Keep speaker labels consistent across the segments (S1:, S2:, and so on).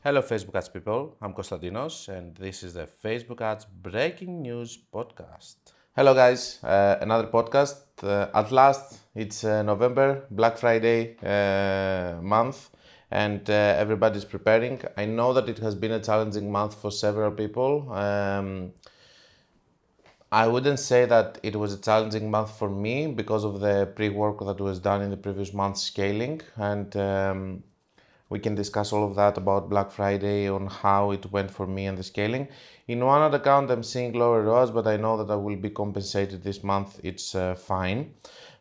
S1: Hello, Facebook ads people. I'm Konstantinos, and this is the Facebook ads breaking news podcast. Hello, guys. Another podcast. At last, it's November, Black Friday month, and everybody's preparing. I know that it has been a challenging month for several people. I wouldn't say that it was a challenging month for me because of the pre-work that was done in the previous month scaling, and we can discuss all of that about Black Friday on how it went for me and the scaling. In one other account, I'm seeing lower ROAS, but I know that I will be compensated this month. It's fine.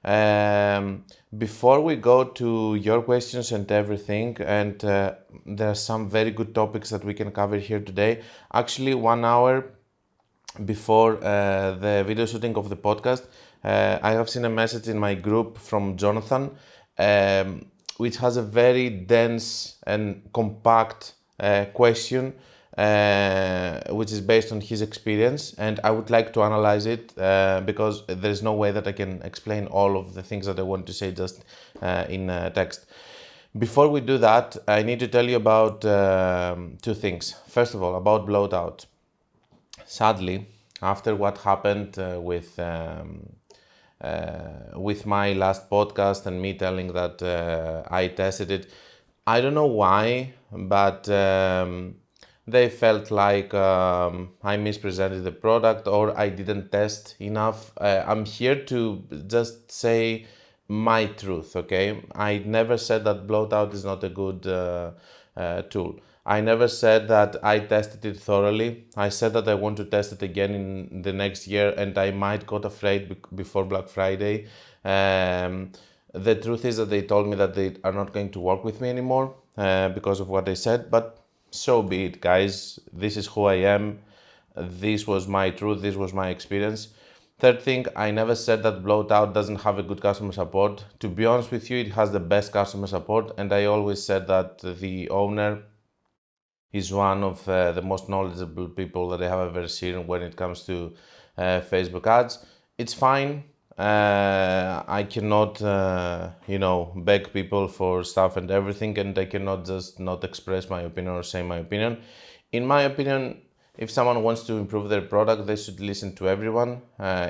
S1: Before we go to your questions and everything, and there are some very good topics that we can cover here today. Actually, 1 hour before the video shooting of the podcast, I have seen a message in my group from Jonathan, which has a very dense and compact question, which is based on his experience, and I would like to analyze it because there's no way that I can explain all of the things that I want to say just in text. Before we do that, I need to tell you about two things. First of all, about Blotout. Sadly, after what happened with my last podcast and me telling that I tested it, I don't know why, but they felt like I mispresented the product or I didn't test enough. I'm here to just say my truth, okay? I never said that Blotout is not a good tool. I never said that I tested it thoroughly. I said that I want to test it again in the next year, and I might got afraid before Black Friday. The truth is that they told me that they are not going to work with me anymore because of what they said, but so be it, guys. This is who I am. This was my truth. This was my experience. Third thing, I never said that Blotout doesn't have a good customer support. To be honest with you, it has the best customer support, and I always said that the owner is one of the most knowledgeable people that I have ever seen when it comes to Facebook ads. It's fine. I cannot, beg people for stuff and everything, and I cannot just not express my opinion or say my opinion. In my opinion, if someone wants to improve their product, they should listen to everyone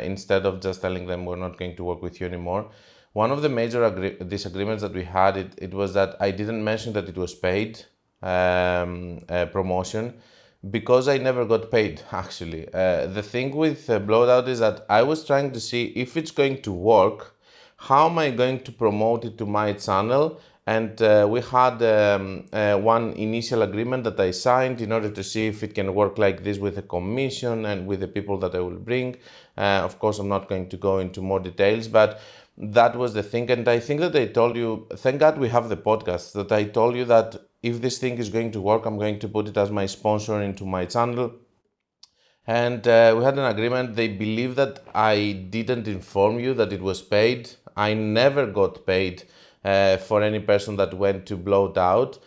S1: instead of just telling them we're not going to work with you anymore. One of the major disagreements that we had, it was that I didn't mention that it was paid promotion because I never got paid, actually. The thing with Blotout is that I was trying to see if it's going to work, how am I going to promote it to my channel, and we had one initial agreement that I signed in order to see if it can work like this with a commission and with the people that I will bring. Of course, I'm not going to go into more details, but that was the thing. And I think that I told you, thank God we have the podcast, that I told you that if this thing is going to work, I'm going to put it as my sponsor into my channel. And we had an agreement. They believe that I didn't inform you that it was paid. I never got paid for any person that went to Blotout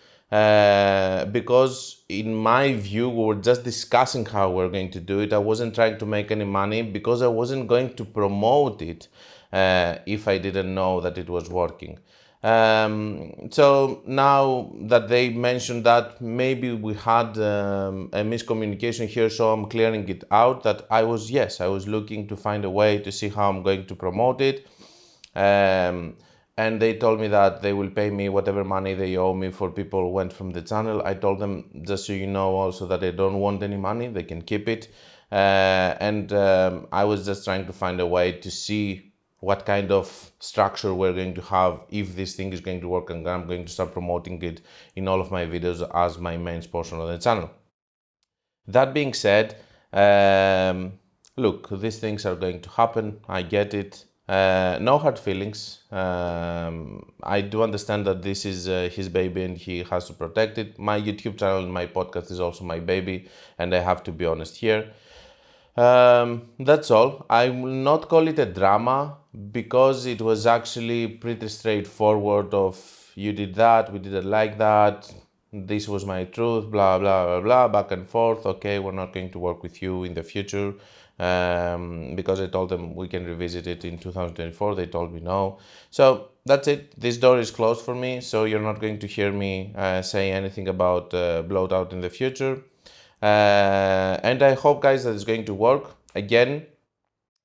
S1: because in my view, we were just discussing how we're going to do it. I wasn't trying to make any money because I wasn't going to promote it if I didn't know that it was working. So now that they mentioned that, maybe we had a miscommunication here, so I'm clearing it out that I was looking to find a way to see how I'm going to promote it. And they told me that they will pay me whatever money they owe me for people who went from the channel. I told them, just so you know also, that I don't want any money, they can keep it. And I was just trying to find a way to see what kind of structure we're going to have if this thing is going to work, and I'm going to start promoting it in all of my videos as my main portion of the channel. That being said, look, these things are going to happen. I get it. No hard feelings. I do understand that this is his baby and he has to protect it. My YouTube channel and my podcast is also my baby, and I have to be honest here. That's all. I will not call it a drama because it was actually pretty straightforward of you did that, we did it like that, this was my truth, blah, blah, blah, blah, back and forth. Okay, we're not going to work with you in the future. because I told them we can revisit it in 2024. They told me no. So that's it. This door is closed for me. So you're not going to hear me say anything about Blotout in the future. And I hope, guys, that it's going to work. Again,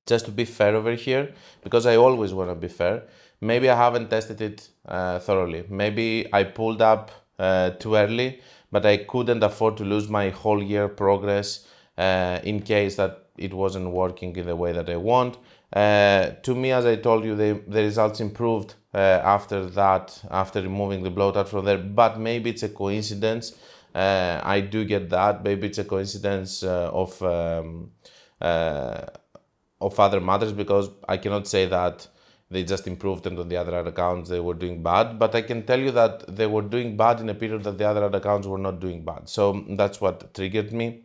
S1: just to be fair over here, because I always want to be fair, maybe I haven't tested it thoroughly. Maybe I pulled up too early, but I couldn't afford to lose my whole year progress in case that it wasn't working in the way that I want. To me, as I told you, the results improved after that, after removing the bloatout from there, but maybe it's a coincidence. I do get that. Maybe it's a coincidence of other matters, because I cannot say that they just improved and on the other accounts they were doing bad, but I can tell you that they were doing bad in a period that the other accounts were not doing bad. So that's what triggered me.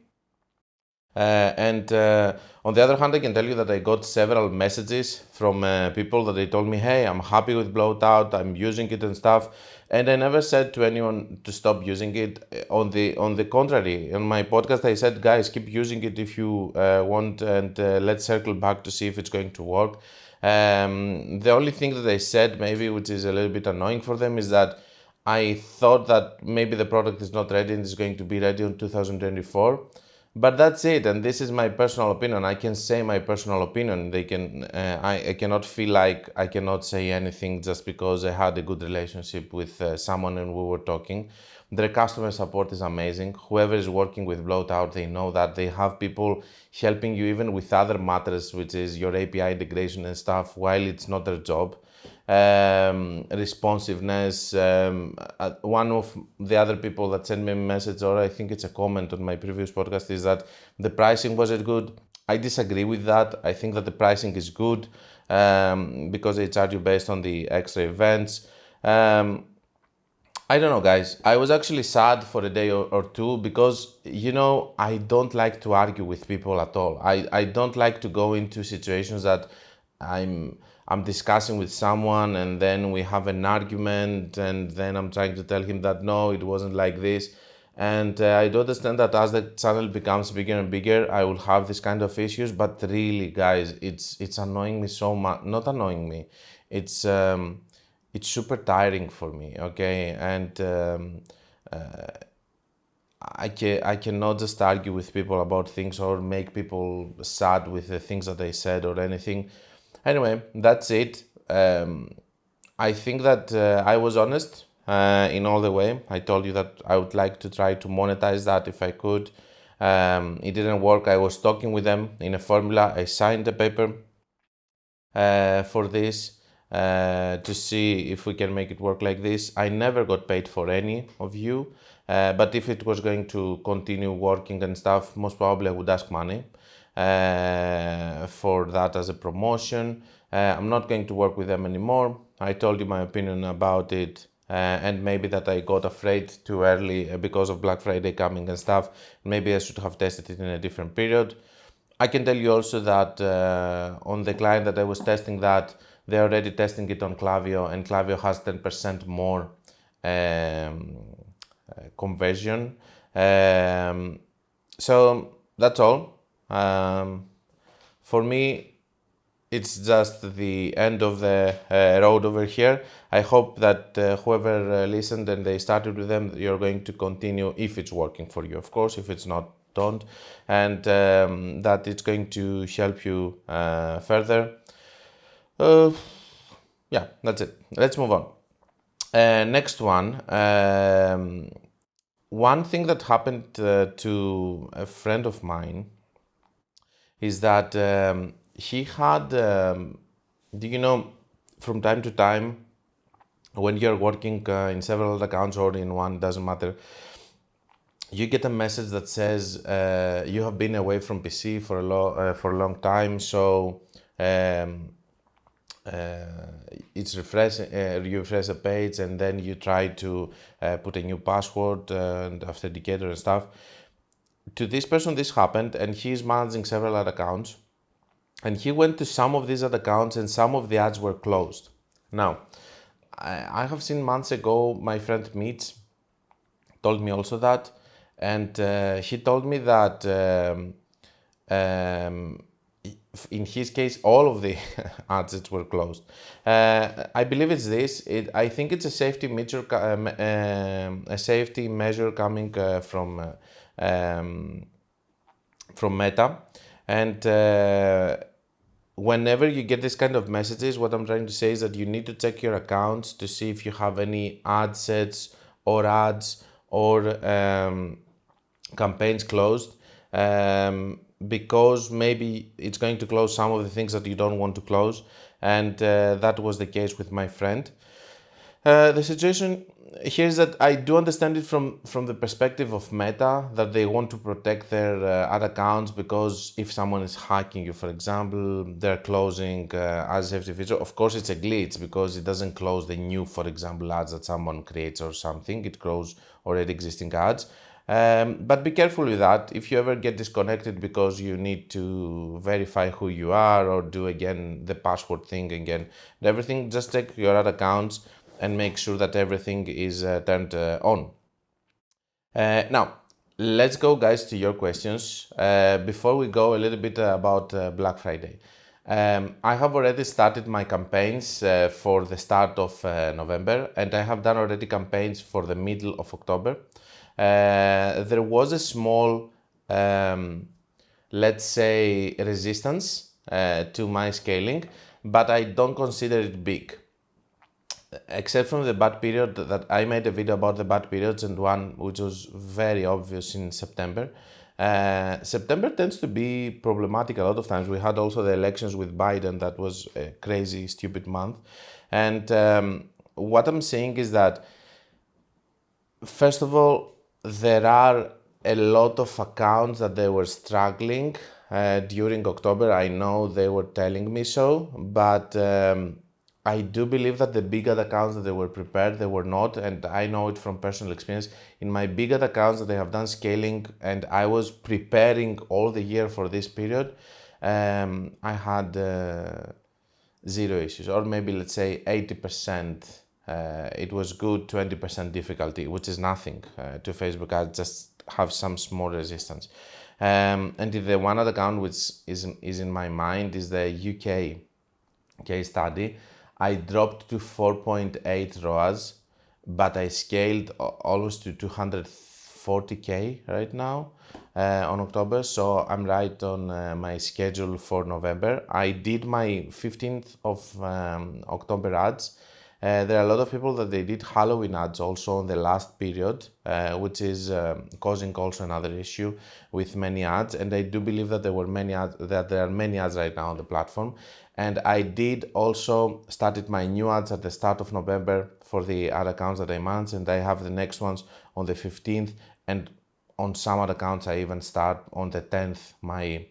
S1: And on the other hand, I can tell you that I got several messages from people that they told me, hey, I'm happy with Blotout, I'm using it and stuff. And I never said to anyone to stop using it. On the contrary, on my podcast, I said, guys, keep using it if you want, and let's circle back to see if it's going to work. The only thing that I said, maybe, which is a little bit annoying for them, is that I thought that maybe the product is not ready and is going to be ready in 2024. But that's it, and this is my personal opinion. I can say my personal opinion. They can. I cannot feel like I cannot say anything just because I had a good relationship with someone and we were talking. Their customer support is amazing. Whoever is working with Blotout, they know that they have people helping you even with other matters, which is your API integration and stuff, while it's not their job. Responsiveness. One of the other people that sent me a message, or I think it's a comment on my previous podcast, is that the pricing wasn't good. I disagree with that. I think that the pricing is good because they charge you based on the extra events. I don't know, guys. I was actually sad for a day or two because, I don't like to argue with people at all. I don't like to go into situations that I'm discussing with someone and then we have an argument and then I'm trying to tell him that no, it wasn't like this. And I do understand that as the channel becomes bigger and bigger, I will have this kind of issues. But really, guys, it's annoying me so much. Not annoying me. It's super tiring for me. Okay, and I cannot just argue with people about things or make people sad with the things that I said or anything. Anyway, that's it. I think that I was honest in all the way. I told you that I would like to try to monetize that if I could. It didn't work. I was talking with them in a formula. I signed a paper for this to see if we can make it work like this. I never got paid for any of you, but if it was going to continue working and stuff, most probably I would ask money for that as a promotion. I'm not going to work with them anymore. I told you my opinion about it, and maybe that I got afraid too early because of Black Friday coming and stuff. Maybe I should have tested it in a different period. I can tell you also that on the client that I was testing that, they're already testing it on Klaviyo, and Klaviyo has 10% more conversion. So that's all. For me, it's just the end of the road over here. I hope that whoever listened and they started with them, you're going to continue if it's working for you. Of course, if it's not, don't. And that it's going to help you further. Yeah, that's it. Let's move on. Next one. One thing that happened to a friend of mine is that he had, do you know, from time to time, when you're working in several accounts or in one, doesn't matter, you get a message that says you have been away from PC for a long time, so it's you refresh a page and then you try to put a new password and authenticator and stuff. To this person, this happened, and he's managing several other accounts. And he went to some of these other accounts, and some of the ads were closed. Now, I have seen months ago, my friend Mitch told me also that, and he told me that in his case, all of the ads were closed. I believe it's this. I think it's a safety measure, a safety measure coming from Meta, and whenever you get this kind of messages, what I'm trying to say is that you need to check your accounts to see if you have any ad sets or ads or campaigns closed, because maybe it's going to close some of the things that you don't want to close, and that was the case with my friend. The situation here is that I do understand it from the perspective of Meta, that they want to protect their ad accounts, because if someone is hacking you, for example, they're closing as a safety feature. Of course, it's a glitch because it doesn't close the new, for example, ads that someone creates or something. It closes already existing ads. But be careful with that. If you ever get disconnected because you need to verify who you are or do again the password thing again and everything, just check your ad accounts and make sure that everything is turned on. Now, let's go, guys, to your questions. Before we go a little bit about Black Friday. I have already started my campaigns for the start of November, and I have done already campaigns for the middle of October. There was a small, let's say, resistance to my scaling, but I don't consider it big. Except from the bad period, that I made a video about the bad periods, and one which was very obvious in September. September tends to be problematic a lot of times. We had also the elections with Biden. That was a crazy, stupid month. And what I'm saying is that, first of all, there are a lot of accounts that they were struggling during October. I know they were telling me so, but I do believe that the big ad accounts that they were prepared, they were not, and I know it from personal experience. In my big ad accounts that they have done scaling, and I was preparing all the year for this period, I had zero issues, or maybe let's say 80%. It was good, 20% difficulty, which is nothing to Facebook ads, just have some small resistance. And the one ad account which is in my mind is the UK case study. I dropped to 4.8 ROAS, but I scaled almost to 240k right now on October. So I'm right on my schedule for November. I did my 15th of October ads. There are a lot of people that they did Halloween ads also on the last period, which is causing also another issue with many ads. And I do believe that there were many ads, that there are many ads right now on the platform. And I did also started my new ads at the start of November for the ad accounts that I manage, and I have the next ones on the 15th, and on some ad accounts I even start on the 10th my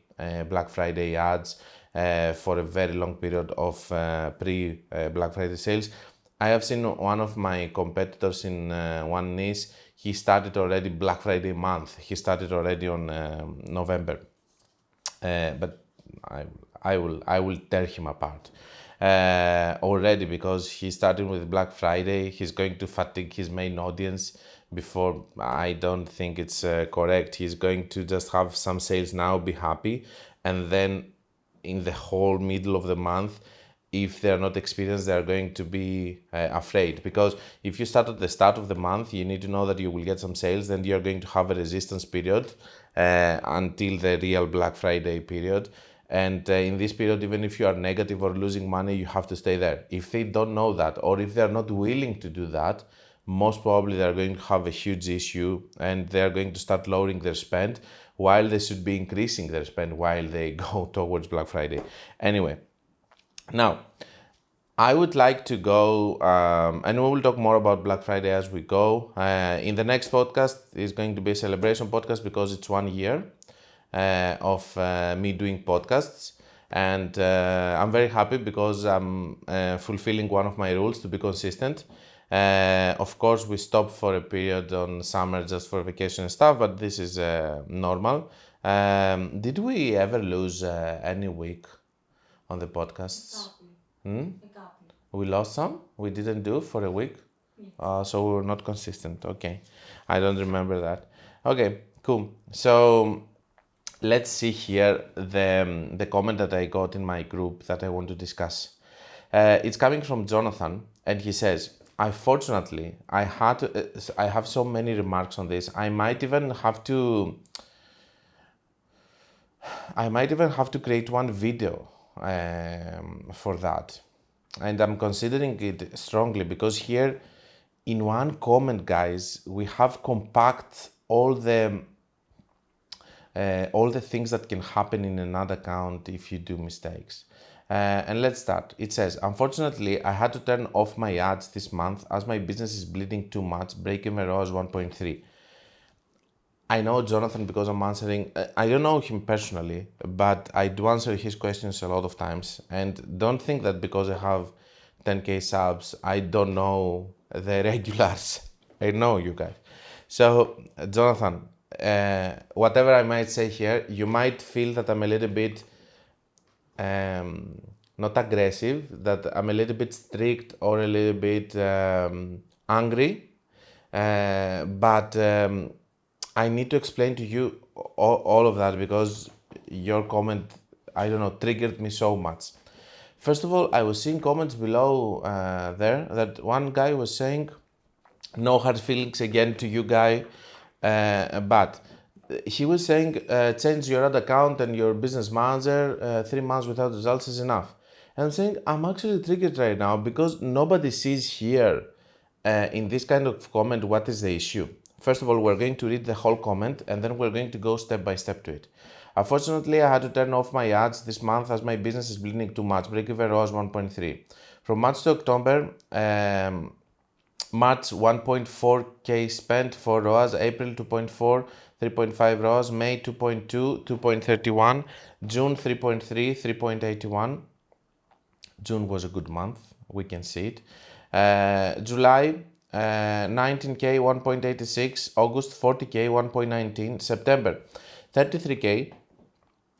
S1: Black Friday ads for a very long period of pre-Black Friday sales. I have seen one of my competitors in one niche. He started already Black Friday month. He started already on November, but I will tear him apart already, because he started with Black Friday. He's going to fatigue his main audience before. I don't think it's correct. He's going to just have some sales now, be happy, and then in the whole middle of the month, if they're not experienced, they're going to be afraid. Because if you start at the start of the month, you need to know that you will get some sales, then you're going to have a resistance period until the real Black Friday period. And in this period, even if you are negative or losing money, you have to stay there. If they don't know that, or if they're not willing to do that, most probably they're going to have a huge issue, and they're going to start lowering their spend, while they should be increasing their spend while they go towards Black Friday. Anyway, now, I would like to go, and we will talk more about Black Friday as we go. In the next podcast is going to be a celebration podcast, because it's 1 year of me doing podcasts. And I'm very happy because I'm fulfilling one of my rules to be consistent. Of course, we stopped for a period on summer just for vacation and stuff, but this is normal. Did we ever lose any week on the podcasts? We lost some? We didn't do for a week? So we were not consistent. Okay. I don't remember that. Okay, cool. So let's see here the comment that I got in my group that I want to discuss. It's coming from Jonathan, and he says, "Unfortunately, I have so many remarks on this. I might even have to create one video for that, and I'm considering it strongly because here, in one comment, guys, we have compact all the things that can happen in another account if you do mistakes. And let's start. It says, unfortunately, I had to turn off my ads this month as my business is bleeding too much. Break-even ROAS 1.3. I know Jonathan because I'm answering. I don't know him personally, but I do answer his questions a lot of times. And don't think that because I have 10k subs, I don't know the regulars. I know you guys. So, Jonathan, whatever I might say here, you might feel that I'm a little bit not aggressive, that I'm a little bit strict or a little bit angry, but I need to explain to you all of that because your comment, I don't know, triggered me so much. First of all, I was seeing comments below there that one guy was saying, no hard feelings again to you guy, but he was saying change your ad account and your business manager, 3 months without results is enough. And I'm saying I'm actually triggered right now because nobody sees here in this kind of comment what is the issue. First of all, we're going to read the whole comment and then we're going to go step by step to it. Unfortunately, I had to turn off my ads this month as my business is bleeding too much. Break-even ROAS 1.3. From March to October, March 1.4k spent for ROAS, April 2.4, 3.5 ROAS, May 2.2, 2.31, June 3.3, 3.81. June was a good month, we can see it. July 19k 1.86, August 40k 1.19, September 33k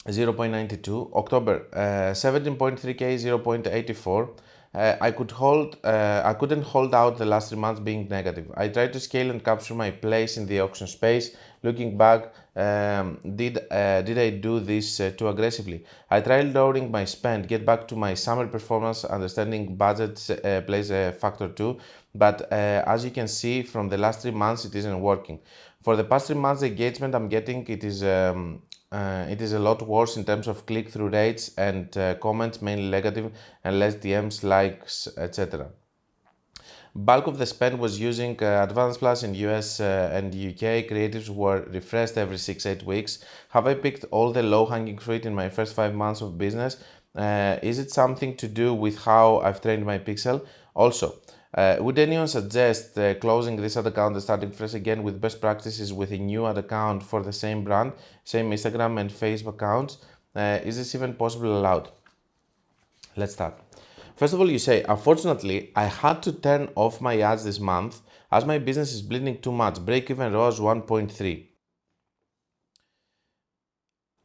S1: 0.92, October 17.3k 0.84. I couldn't hold out the last 3 months being negative. I tried to scale and capture my place in the auction space. Looking back, did I do this too aggressively? I tried lowering my spend, get back to my summer performance. Understanding budgets plays a factor too, but as you can see from the last 3 months, it isn't working. For the past 3 months, the engagement I'm getting, it is a lot worse in terms of click-through rates and comments, mainly negative, and less DMs, likes, etc. Bulk of the spend was using Advanced Plus in US and UK. Creatives were refreshed every 6-8 weeks. Have I picked all the low-hanging fruit in my first 5 months of business? Is it something to do with how I've trained my pixel? Also, would anyone suggest closing this ad account and starting fresh again with best practices with a new ad account for the same brand, same Instagram and Facebook accounts? Is this even possible allowed? Let's start. First of all, you say, unfortunately, I had to turn off my ads this month as my business is bleeding too much. Break-even ROAS 1.3.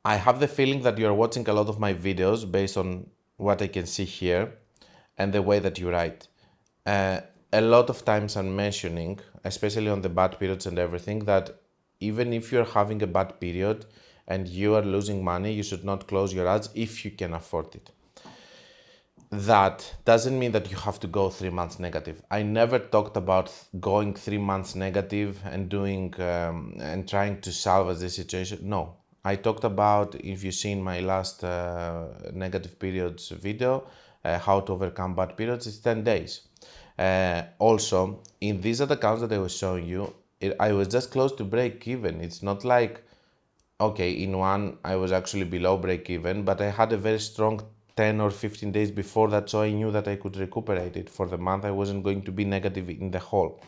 S1: I have the feeling that you're watching a lot of my videos based on what I can see here and the way that you write. A lot of times I'm mentioning, especially on the bad periods and everything, that even if you're having a bad period and you are losing money, you should not close your ads if you can afford it. That doesn't mean that you have to go 3 months negative. I never talked about going 3 months negative and doing and trying to salvage the situation. No, I talked about, if you've seen my last negative periods video, how to overcome bad periods, it's 10 days. Also, in these other accounts that I was showing you, I was just close to break even. It's not like, okay, in one I was actually below break even, but I had a very strong 10 or 15 days before that, so I knew that I could recuperate it for the month. I wasn't going to be negative in the whole.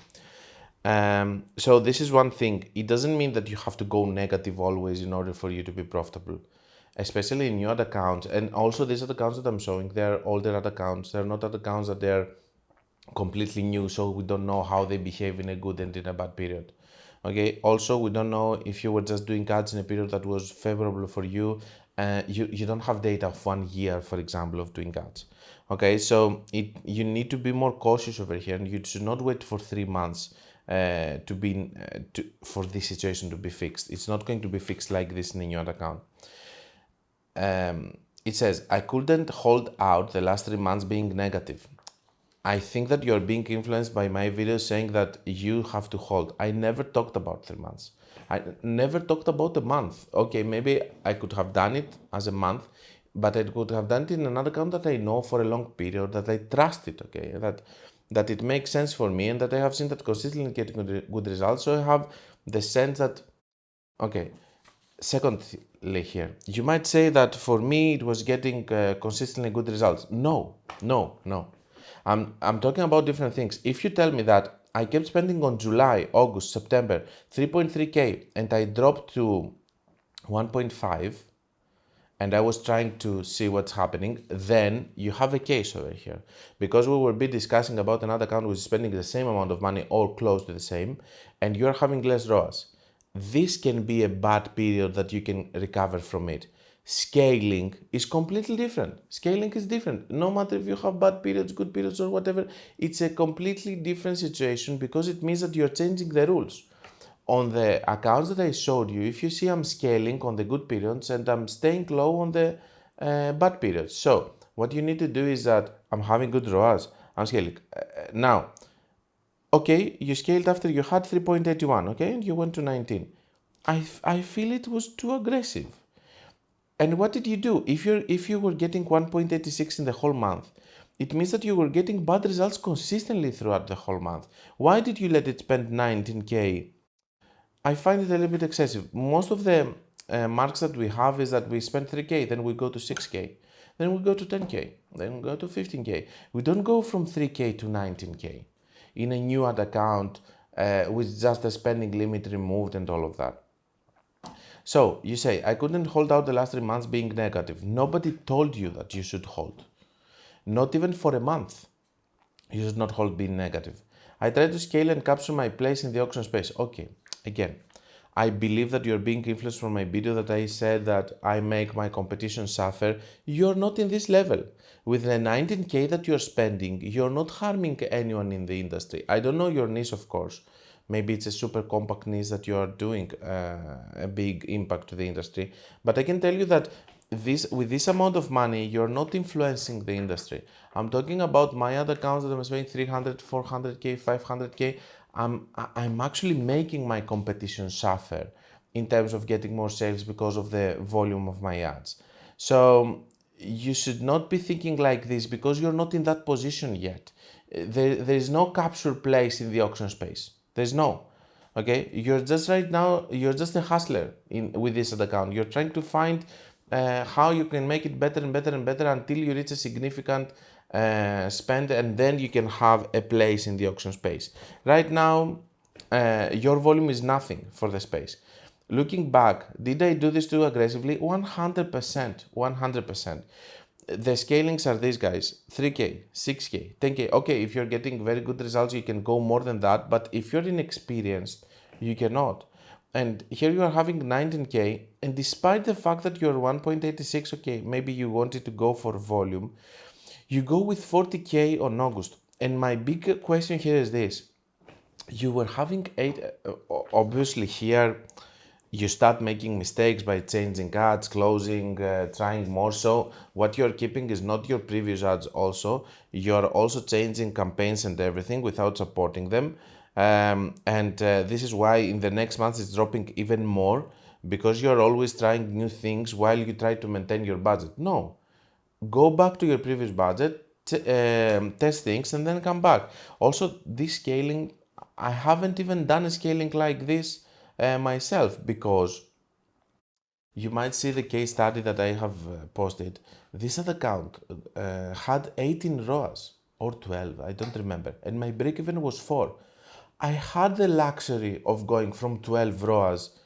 S1: So this is one thing. It doesn't mean that you have to go negative always in order for you to be profitable, especially in your ad accounts. And also these are the accounts that I'm showing. They're older ad accounts. They're not ad accounts that they're completely new, so we don't know how they behave in a good and in a bad period. Okay, also we don't know if you were just doing ads in a period that was favorable for you. You don't have data of 1 year, for example, of doing ads. Okay, so you need to be more cautious over here, and you should not wait for 3 months for this situation to be fixed. It's not going to be fixed like this in a new ad account. It says, I couldn't hold out the last 3 months being negative. I think that you're being influenced by my video saying that you have to hold. I never talked about 3 months. I never talked about a month. Okay, maybe I could have done it as a month, but I could have done it in another account that I know for a long period, that I trust it, okay, that it makes sense for me, and that I have seen that consistently getting good results. So I have the sense that, okay. Secondly, here, you might say that for me it was getting consistently good results. No. I'm talking about different things. If you tell me that I kept spending on July, August, September 3.3k and I dropped to 1.5 and I was trying to see what's happening, then you have a case over here. Because we will be discussing about another account which is spending the same amount of money or close to the same, and you're having less ROAS. This can be a bad period that you can recover from it. Scaling is completely different. Scaling is different. No matter if you have bad periods, good periods, or whatever, it's a completely different situation because it means that you're changing the rules. On the accounts that I showed you, if you see I'm scaling on the good periods and I'm staying low on the bad periods. So what you need to do is that I'm having good ROAS, I'm scaling. Now, okay, you scaled after you had 3.81, okay, and you went to 19. I feel it was too aggressive. And what did you do? If you were getting 1.86 in the whole month, it means that you were getting bad results consistently throughout the whole month. Why did you let it spend 19k? I find it a little bit excessive. Most of the marks that we have is that we spend 3k, then we go to 6k, then we go to 10k, then we go to 15k. We don't go from 3k to 19k in a new ad account with just the spending limit removed and all of that. So you say, I couldn't hold out the last 3 months being negative. Nobody told you that you should hold. Not even for a month. You should not hold being negative. I tried to scale and capture my place in the auction space. Okay, again, I believe that you're being influenced from my video that I said that I make my competition suffer. You're not in this level. With the 19k that you're spending, you're not harming anyone in the industry. I don't know your niche, of course. Maybe it's a super compact niche that you are doing a big impact to the industry. But I can tell you that with this amount of money, you're not influencing the industry. I'm talking about my other accounts that I'm spending 300, 400k, 500k. I'm actually making my competition suffer in terms of getting more sales because of the volume of my ads. So you should not be thinking like this because you're not in that position yet. There is no capture place in the auction space. There's no. Okay, you're just right now, you're just a hustler with this ad account. You're trying to find how you can make it better and better and better until you reach a significant spend, and then you can have a place in the auction space. Right now, your volume is nothing for the space. Looking back, did I do this too aggressively? 100%, 100%. The scalings are these guys, 3k, 6k, 10k. Okay, if you're getting very good results, you can go more than that, but if you're inexperienced, you cannot. And here you are having 19k, and despite the fact that you're 1.86, okay, maybe you wanted to go for volume, you go with 40k on August. And my big question here is this. You were having 8, obviously here, you start making mistakes by changing ads, closing, trying more. So what you're keeping is not your previous ads also. You're also changing campaigns and everything without supporting them. And this is why in the next month it's dropping even more because you're always trying new things while you try to maintain your budget. No, go back to your previous budget, test things and then come back. Also, this scaling, I haven't even done a scaling like this myself because you might see the case study that I have posted. This other account had 18 ROAS or 12, I don't remember, and my break even was 4. I had the luxury of going from 12 ROAS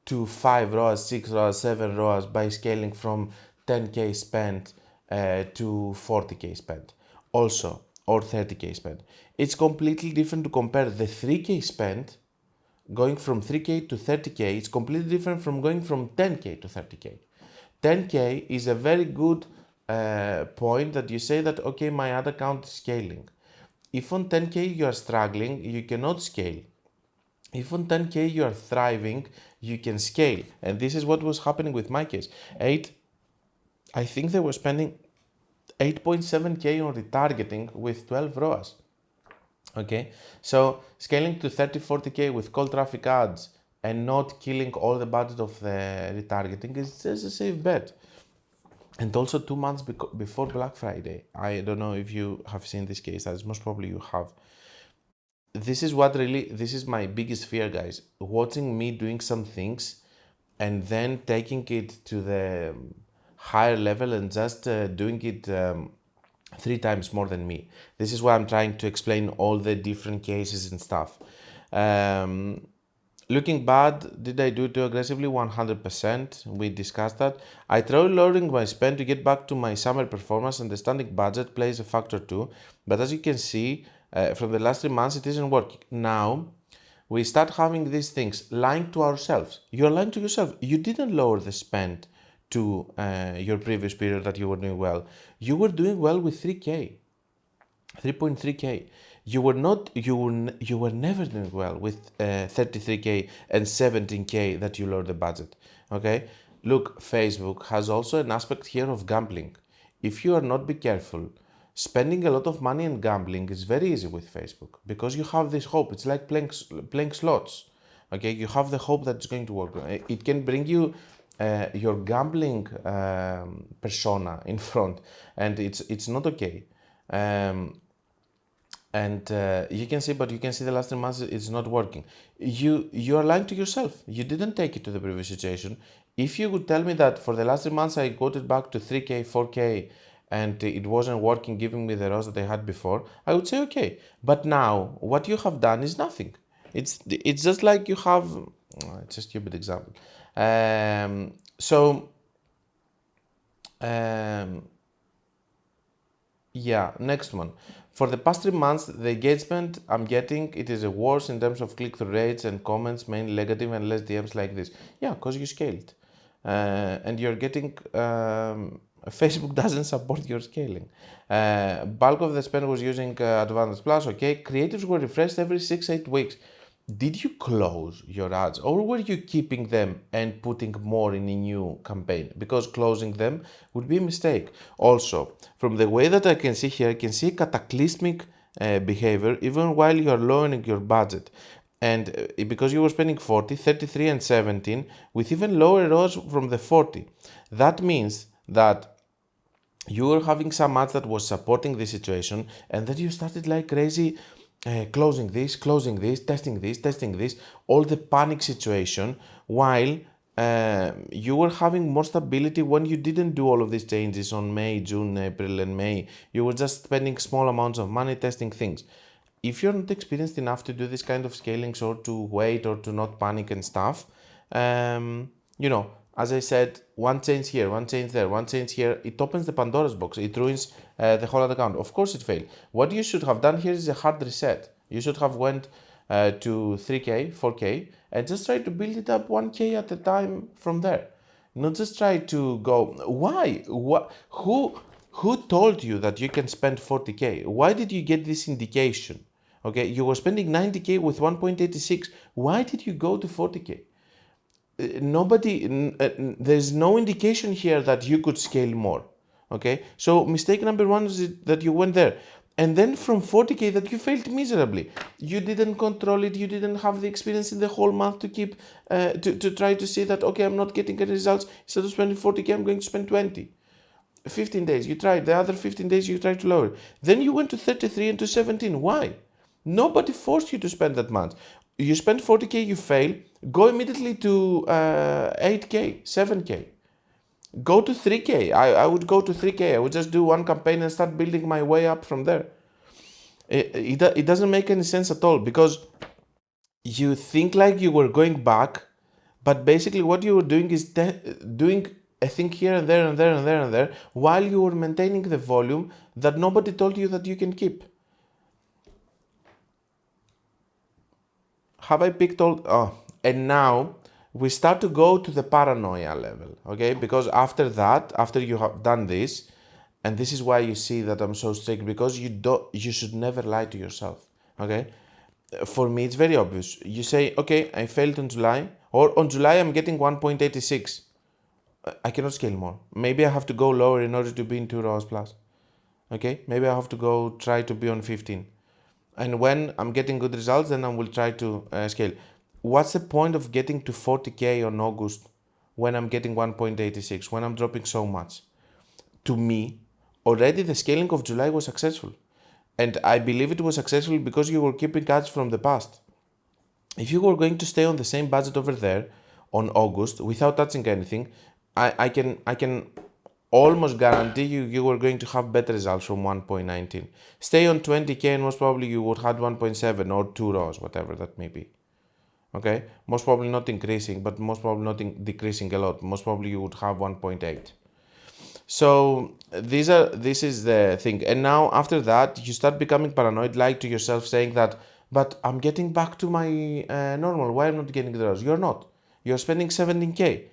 S1: to 5 ROAS, 6 ROAS, 7 ROAS by scaling from 10k spent to 40k spent. Also, or 30k spent. It's completely different to compare the 3k spent going from 3k to 30k. It's completely different from going from 10k to 30k. 10k is a very good point that you say that, okay, my ad account is scaling. If on 10k you are struggling, you cannot scale. If on 10K you are thriving, you can scale. And this is what was happening with my case. I think they were spending 8.7K on retargeting with 12 ROAS. Okay, so scaling to 30, 40K with cold traffic ads and not killing all the budget of the retargeting is just a safe bet. And also 2 months before Black Friday. I don't know if you have seen this case, as most probably you have. This is my biggest fear, guys. Watching me doing some things and then taking it to the higher level and just doing it 3 times more than me. This is why I'm trying to explain all the different cases and stuff. Looking bad, did I do it too aggressively? 100%. We discussed that. I tried lowering my spend to get back to my summer performance. Understanding budget plays a factor too. But as you can see, from the last 3 months, it isn't working. Now, we start having these things, lying to ourselves. You're lying to yourself. You didn't lower the spend to your previous period that you were doing well. You were doing well with 3K. 3.3K. You were never doing well with 33K and 17K that you lowered the budget. Okay, look, Facebook has also an aspect here of gambling. If you are not be careful, spending a lot of money on gambling is very easy with Facebook because you have this hope. It's like playing slots. Okay, you have the hope that it's going to work. It can bring you your gambling persona in front, and it's not okay. And you can see the last 3 months it's not working. You are lying to yourself. You didn't take it to the previous situation. If you would tell me that for the last 3 months I got it back to 3K, 4K, and it wasn't working, giving me the ROAS that I had before, I would say okay. But now what you have done is nothing. It's just like you have. It's a stupid example. Yeah, next one. For the past 3 months, the engagement I'm getting, it is a worse in terms of click-through rates and comments, mainly negative and less DMs like this. Yeah, because you scaled. And you're getting, Facebook doesn't support your scaling. Bulk of the spend was using Advantage Plus, okay. Creatives were refreshed every 6-8 weeks. Did you close your ads or were you keeping them and putting more in a new campaign? Because closing them would be a mistake. Also, from the way that I can see here, I can see cataclysmic behavior even while you are lowering your budget. And because you were spending 40, 33 and 17 with even lower ROAS from the 40. That means that you were having some ads that was supporting the situation and then you started like crazy closing this, testing this, all the panic situation, while you were having more stability when you didn't do all of these changes on May, June, April and May. You were just spending small amounts of money testing things. If you're not experienced enough to do this kind of scalings or to wait or to not panic and stuff, as I said, one change here, one change there, one change here, it opens the Pandora's box. It ruins the whole account. Of course it failed. What you should have done here is a hard reset. You should have went to 3K, 4K, and just try to build it up 1K at a time from there. Not just try to go, why? What? Who told you that you can spend 40K? Why did you get this indication? Okay, you were spending 90K with 1.86. Why did you go to 40K? There's no indication here that you could scale more. Okay, so mistake number one is that you went there, and then from 40K that you failed miserably. You didn't control it. You didn't have the experience in the whole month to keep to try to see that, okay, I'm not getting any results. Instead of spending 40K, I'm going to spend 20. 15 days you tried, the other 15 days you tried to lower. Then you went to 33 and to 17. Why? Nobody forced you to spend that much. You spend 40K, you fail, go immediately to 8K, 7K. Go to 3K. I would go to 3K. I would just do one campaign and start building my way up from there. It doesn't make any sense at all, because you think like you were going back, but basically what you were doing is doing a thing here and there and there and there and there while you were maintaining the volume that nobody told you that you can keep. Have I picked all? Oh, and now we start to go to the paranoia level, okay? Because after that, after you have done this, and this is why you see that I'm so strict, because you should never lie to yourself, okay? For me, it's very obvious. You say, okay, I failed on July, or on July I'm getting 1.86. I cannot scale more. Maybe I have to go lower in order to be in 2 ROAS plus. Okay, maybe I have to go try to be on 15. And when I'm getting good results, then I will try to scale. What's the point of getting to 40K on August when I'm getting 1.86, when I'm dropping so much? To me, already the scaling of July was successful. And I believe it was successful because you were keeping ads from the past. If you were going to stay on the same budget over there on August without touching anything, I can almost guarantee you were going to have better results from 1.19. Stay on 20K and most probably you would have 1.7 or 2 rows, whatever that may be. Okay, most probably not increasing, but most probably not decreasing a lot. Most probably you would have 1.8. So this is the thing. And now after that, you start becoming paranoid, like to yourself saying that, but I'm getting back to my normal. Why am I not getting those? You're not. You're spending 17K.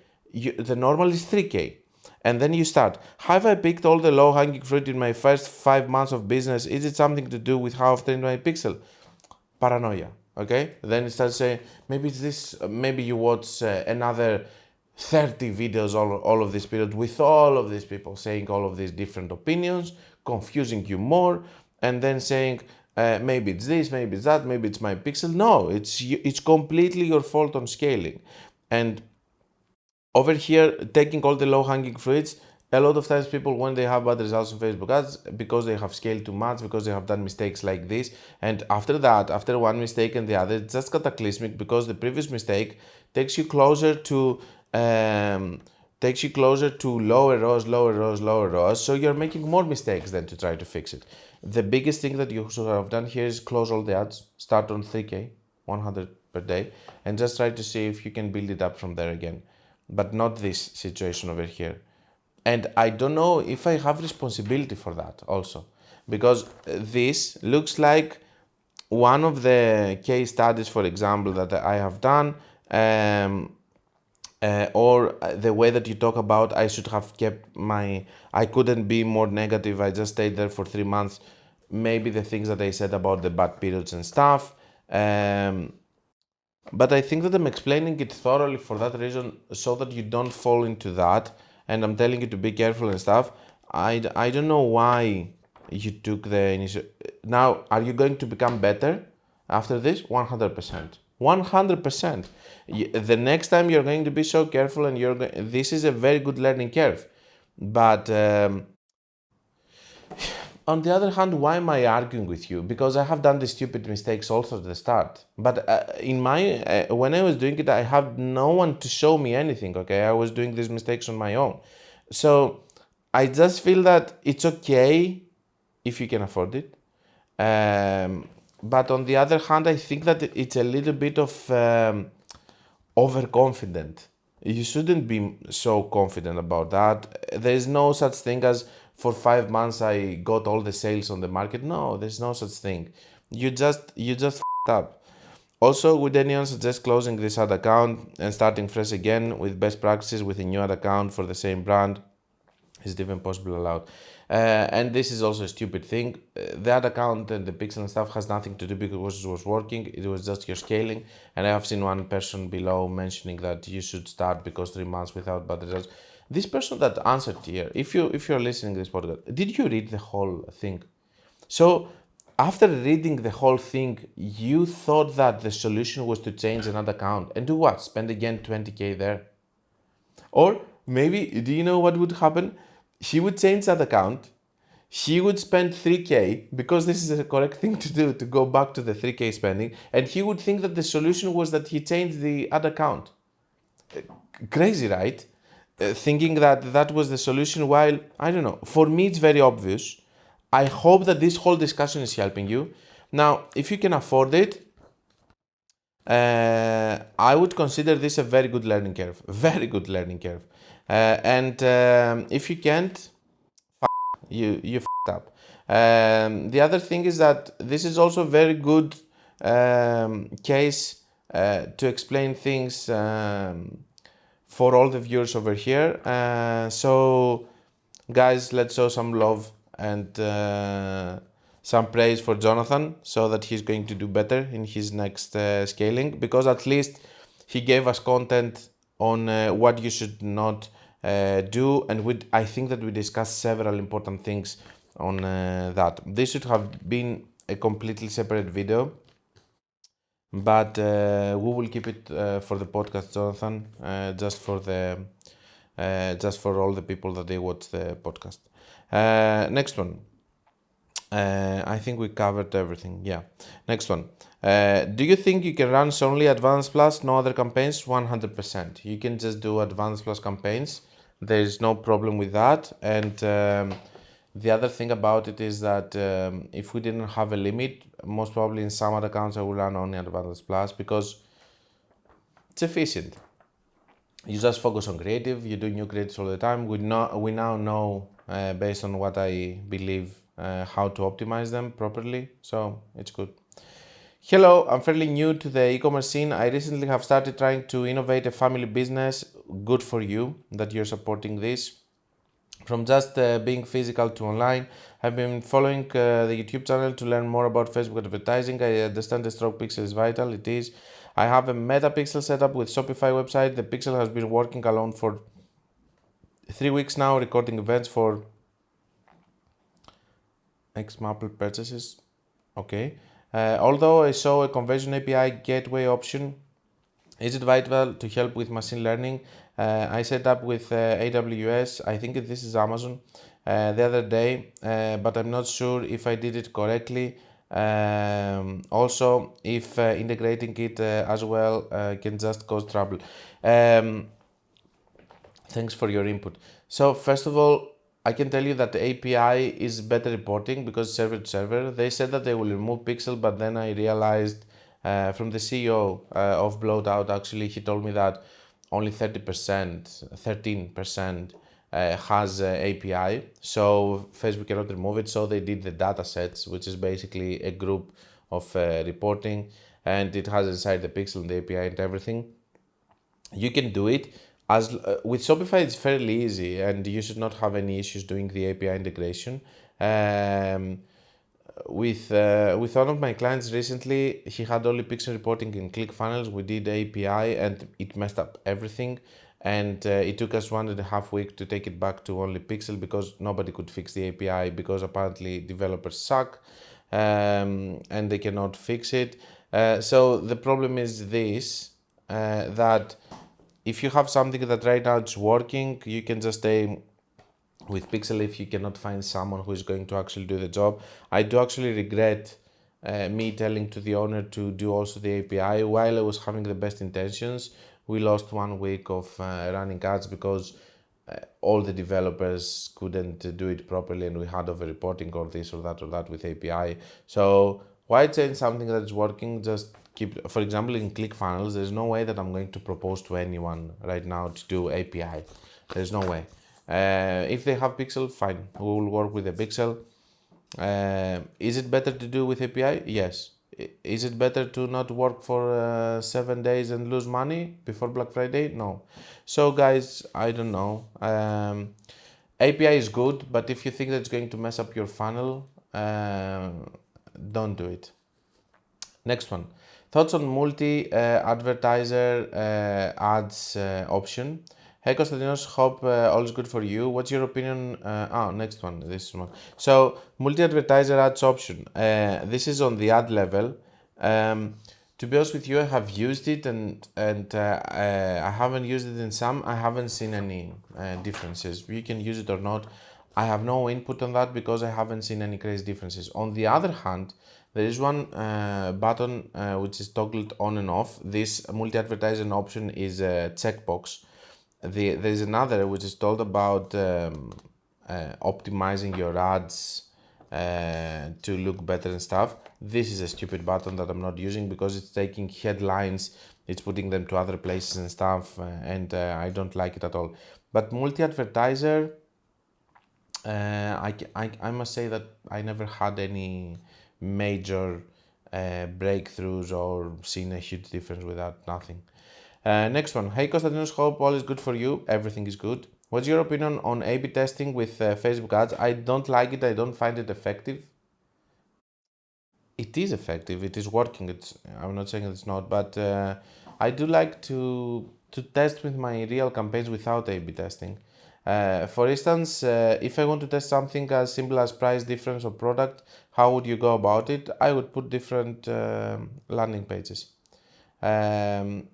S1: The normal is 3K. And then you start, have I picked all the low-hanging fruit in my first 5 months of business? Is it something to do with how I've trained my pixel? Paranoia. Okay, then you start saying, maybe it's this, maybe you watch another 30 videos all of this period with all of these people saying all of these different opinions, confusing you more, and then saying, maybe it's this, maybe it's that, maybe it's my pixel. No, it's completely your fault on scaling. And over here, taking all the low-hanging fruits, a lot of times people, when they have bad results on Facebook ads, because they have scaled too much, because they have done mistakes like this, and after that, after one mistake and the other, it's just cataclysmic because the previous mistake takes you closer to lower rows, lower rows, lower rows. So you're making more mistakes than to try to fix it. The biggest thing that you should have done here is close all the ads, start on 3K, 100 per day, and just try to see if you can build it up from there again. But not this situation over here. And I don't know if I have responsibility for that also, because this looks like one of the case studies, for example, that I have done, or the way that you talk about I should have kept I couldn't be more negative, I just stayed there for 3 months. Maybe the things that I said about the bad periods and stuff. But I think that I'm explaining it thoroughly for that reason, so that you don't fall into that. And I'm telling you to be careful and stuff. I don't know why you took the initiative. Now, are you going to become better after this? 100%. 100%. The next time you're going to be so careful, and this is a very good learning curve. But on the other hand, why am I arguing with you? Because I have done the stupid mistakes also at the start. But when I was doing it, I had no one to show me anything. Okay, I was doing these mistakes on my own. So I just feel that it's okay if you can afford it. But on the other hand, I think that it's a little bit of overconfident. You shouldn't be so confident about that. There is no such thing as for 5 months I got all the sales on the market. No, there's no such thing. You just f***ed up. Also, would anyone suggest closing this ad account and starting fresh again with best practices with a new ad account for the same brand? Is it even possible allowed? And this is also a stupid thing. The ad account and the pixel and stuff has nothing to do because it was working. It was just your scaling. And I have seen one person below mentioning that you should start because 3 months without bad results. This person that answered here, if you're listening to this podcast, did you read the whole thing? So after reading the whole thing, you thought that the solution was to change another account and do what? Spend again 20K there? Or maybe, do you know what would happen? He would change that account. He would spend 3K because this is the correct thing to do, to go back to the 3K spending. And he would think that the solution was that he changed the ad account. Crazy, right? Thinking that that was the solution, while, I don't know, for me it's very obvious. I hope that this whole discussion is helping you. Now, if you can afford it, I would consider this a very good learning curve. Very good learning curve. And if you can't, you f***ed up. The other thing is that this is also a very good case to explain things for all the viewers over here. So guys, let's show some love and some praise for Jonathan so that he's going to do better in his next scaling, because at least he gave us content on what you should not do, and I think that we discussed several important things on that. This should have been a completely separate video, but we will keep it for the podcast, Jonathan, just for all the people that they watch the podcast. Next one. I think we covered everything. Yeah. Next one. Do you think you can run only Advanced Plus, no other campaigns? 100%. You can just do Advanced Plus campaigns. There is no problem with that. And the other thing about it is that if we didn't have a limit, most probably in some other accounts I will run only Advanced Plus because it's efficient. You just focus on creative. You do new creatives all the time. We now know based on what I believe how to optimize them properly. So it's good. Hello, I'm fairly new to the e-commerce scene. I recently have started trying to innovate a family business. Good for you that you're supporting this. From just being physical to online, I've been following the YouTube channel to learn more about Facebook advertising. I understand the stroke pixel is vital. It is. I have a meta pixel set up with Shopify website. The pixel has been working alone for 3 weeks now, recording events for ex-Maple purchases. Okay. Although I saw a conversion API gateway option, is it vital to help with machine learning? I set up with AWS, I think this is Amazon, the other day, but I'm not sure if I did it correctly. Also, if integrating it as well can just cause trouble. Thanks for your input. So first of all, I can tell you that the API is better reporting because server to server. They said that they will remove pixel, but then I realized from the CEO of Blotout, actually, he told me that only 13% has API. So Facebook cannot remove it. So they did the data sets, which is basically a group of reporting, and it has inside the pixel and the API and everything. You can do it. As with Shopify, it's fairly easy, and you should not have any issues doing the API integration. With one of my clients recently, he had only pixel reporting in ClickFunnels. We did API, and it messed up everything. And it took us 1.5 weeks to take it back to only pixel because nobody could fix the API because apparently developers suck and they cannot fix it. So the problem is this, that if you have something that right now it's working, you can just stay with Pixel if you cannot find someone who is going to actually do the job. I do actually regret me telling to the owner to do also the API. While I was having the best intentions, we lost 1 week of running ads because all the developers couldn't do it properly, and we had over reporting or this or that with API. So why change something that is working? Just keep, for example, in ClickFunnels, there's no way that I'm going to propose to anyone right now to do API. There's no way. If they have Pixel, fine, we will work with the Pixel. Is it better to do with API? Yes. Is it better to not work for 7 days and lose money before Black Friday? No. So guys, I don't know. API is good, but if you think that it's going to mess up your funnel, don't do it. Next one. Thoughts on multi-advertiser ads option. Hey Konstantinos, hope all is good for you. What's your opinion? Next one, this one. So, multi-advertiser ads option. This is on the ad level. To be honest with you, I have used it and I haven't used it in some. I haven't seen any differences. You can use it or not. I have no input on that because I haven't seen any crazy differences. On the other hand, there is one button which is toggled on and off. This multi-advertiser option is a checkbox. There's another which is told about optimizing your ads to look better and stuff. This is a stupid button that I'm not using because it's taking headlines, it's putting them to other places and stuff, and I don't like it at all. But multi-advertiser, I must say that I never had any major breakthroughs or seen a huge difference with that, nothing. Next one. Hey Konstantinos, hope all is good for you. Everything is good. What's your opinion on A/B testing with Facebook ads? I don't like it. I don't find it effective. It is effective. It is working. I'm not saying it's not, but I do like to test with my real campaigns without A/B testing. For instance, if I want to test something as simple as price difference of product, how would you go about it? I would put different landing pages. Um,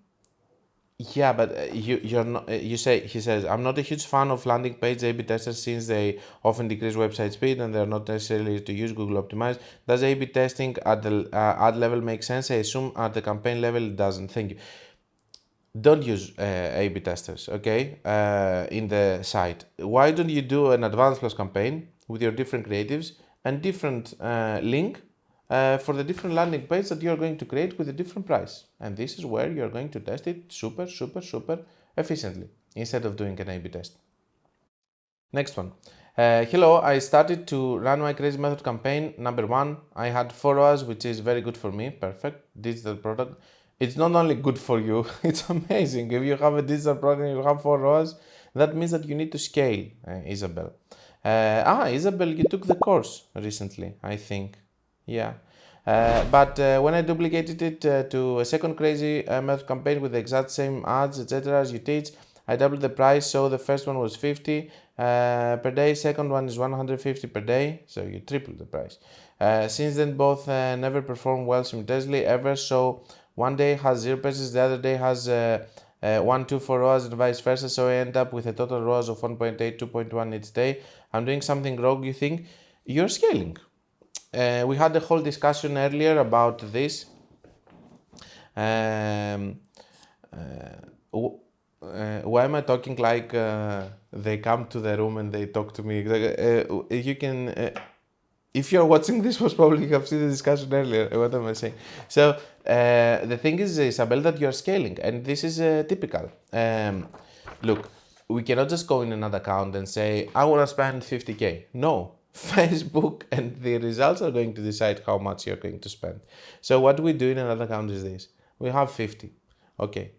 S1: yeah, but you're not. You say he says I'm not a huge fan of landing page A/B testers since they often decrease website speed and they're not necessarily to use Google Optimize. Does A/B testing at the ad level make sense? I assume at the campaign level it doesn't. Thank you. Don't use A/B testers, okay? In the site. Why don't you do an advanced plus campaign with your different creatives and different link for the different landing page that you are going to create with a different price. And this is where you are going to test it super efficiently instead of doing an A/B test. Next one. Hello, I started to run my crazy method campaign. Number one, I had 4 hours, which is very good for me. Perfect. Digital product. It's not only good for you, it's amazing. If you have a digital product and you have 4 hours, that means that you need to scale, Isabel. Isabel, you took the course recently, I think. Yeah. But when I duplicated it to a second crazy method campaign with the exact same ads, etc., as you teach, I doubled the price. So the first one was 50 per day, second one is 150 per day. So you tripled the price. Since then, both never performed well simultaneously ever. So one day has 0 pages, the other day has 1, 2, 4 ROAS and vice versa. So I end up with a total ROAS of 1.8, 2.1 each day. I'm doing something wrong, you think? You're scaling. We had a whole discussion earlier about this. Why am I talking like they come to the room and they talk to me? You can, if you're watching this, most probably you have seen the discussion earlier. What am I saying? So the thing is, Isabel, that you're scaling, and this is typical. Look, we cannot just go in another account and say, I want to spend 50K. No, Facebook and the results are going to decide how much you're going to spend. So what we do in another account is this. We have 50. Okay.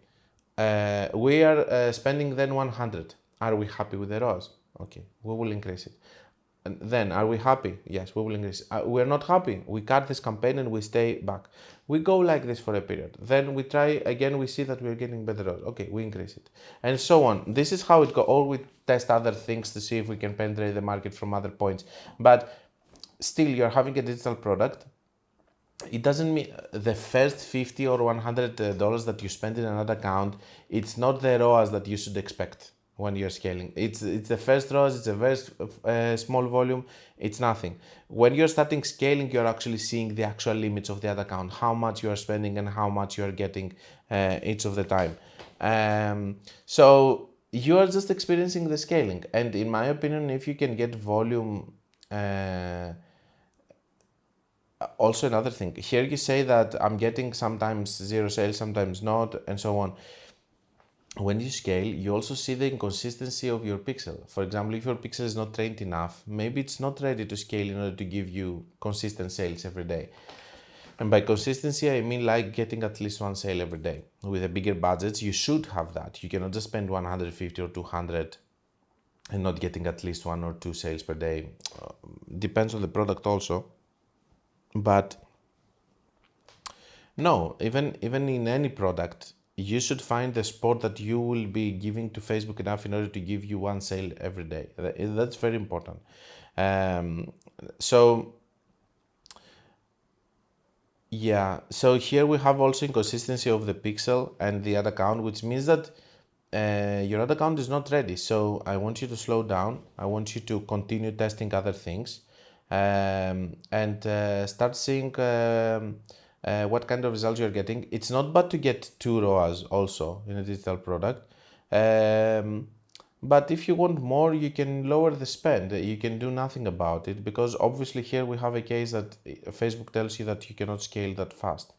S1: We are spending then 100. Are we happy with the ROAS? Okay, we will increase it. And then, are we happy? Yes, we will increase. We're not happy. We cut this campaign and we stay back. We go like this for a period. Then we try again. We see that we're getting better ROAS. Okay, we increase it, and so on. This is how it goes. Or we test other things to see if we can penetrate the market from other points. But still, you're having a digital product. It doesn't mean the first 50 or $100 that you spend in another account, it's not the ROAS that you should expect when you're scaling. It's the first ROAS, it's a very small volume, it's nothing. When you're starting scaling, you're actually seeing the actual limits of the other account, how much you are spending and how much you are getting each of the time. So you are just experiencing the scaling. And in my opinion, if you can get volume, also another thing, here you say that I'm getting sometimes 0 sales, sometimes not, and so on. When you scale, you also see the inconsistency of your pixel. For example, if your pixel is not trained enough, maybe it's not ready to scale in order to give you consistent sales every day. And by consistency, I mean like getting at least 1 sale every day. With a bigger budget, you should have that. You cannot just spend 150 or 200 and not getting at least 1 or 2 sales per day. Depends on the product also. But no, even in any product, you should find the spot that you will be giving to Facebook enough in order to give you 1 sale every day. That's very important. So yeah, so here we have also inconsistency of the pixel and the ad account, which means that your ad account is not ready. So I want you to slow down. I want you to continue testing other things and start seeing what kind of results you're getting. It's not bad to get 2 ROAS also in a digital product. But if you want more, you can lower the spend. You can do nothing about it because obviously here we have a case that Facebook tells you that you cannot scale that fast.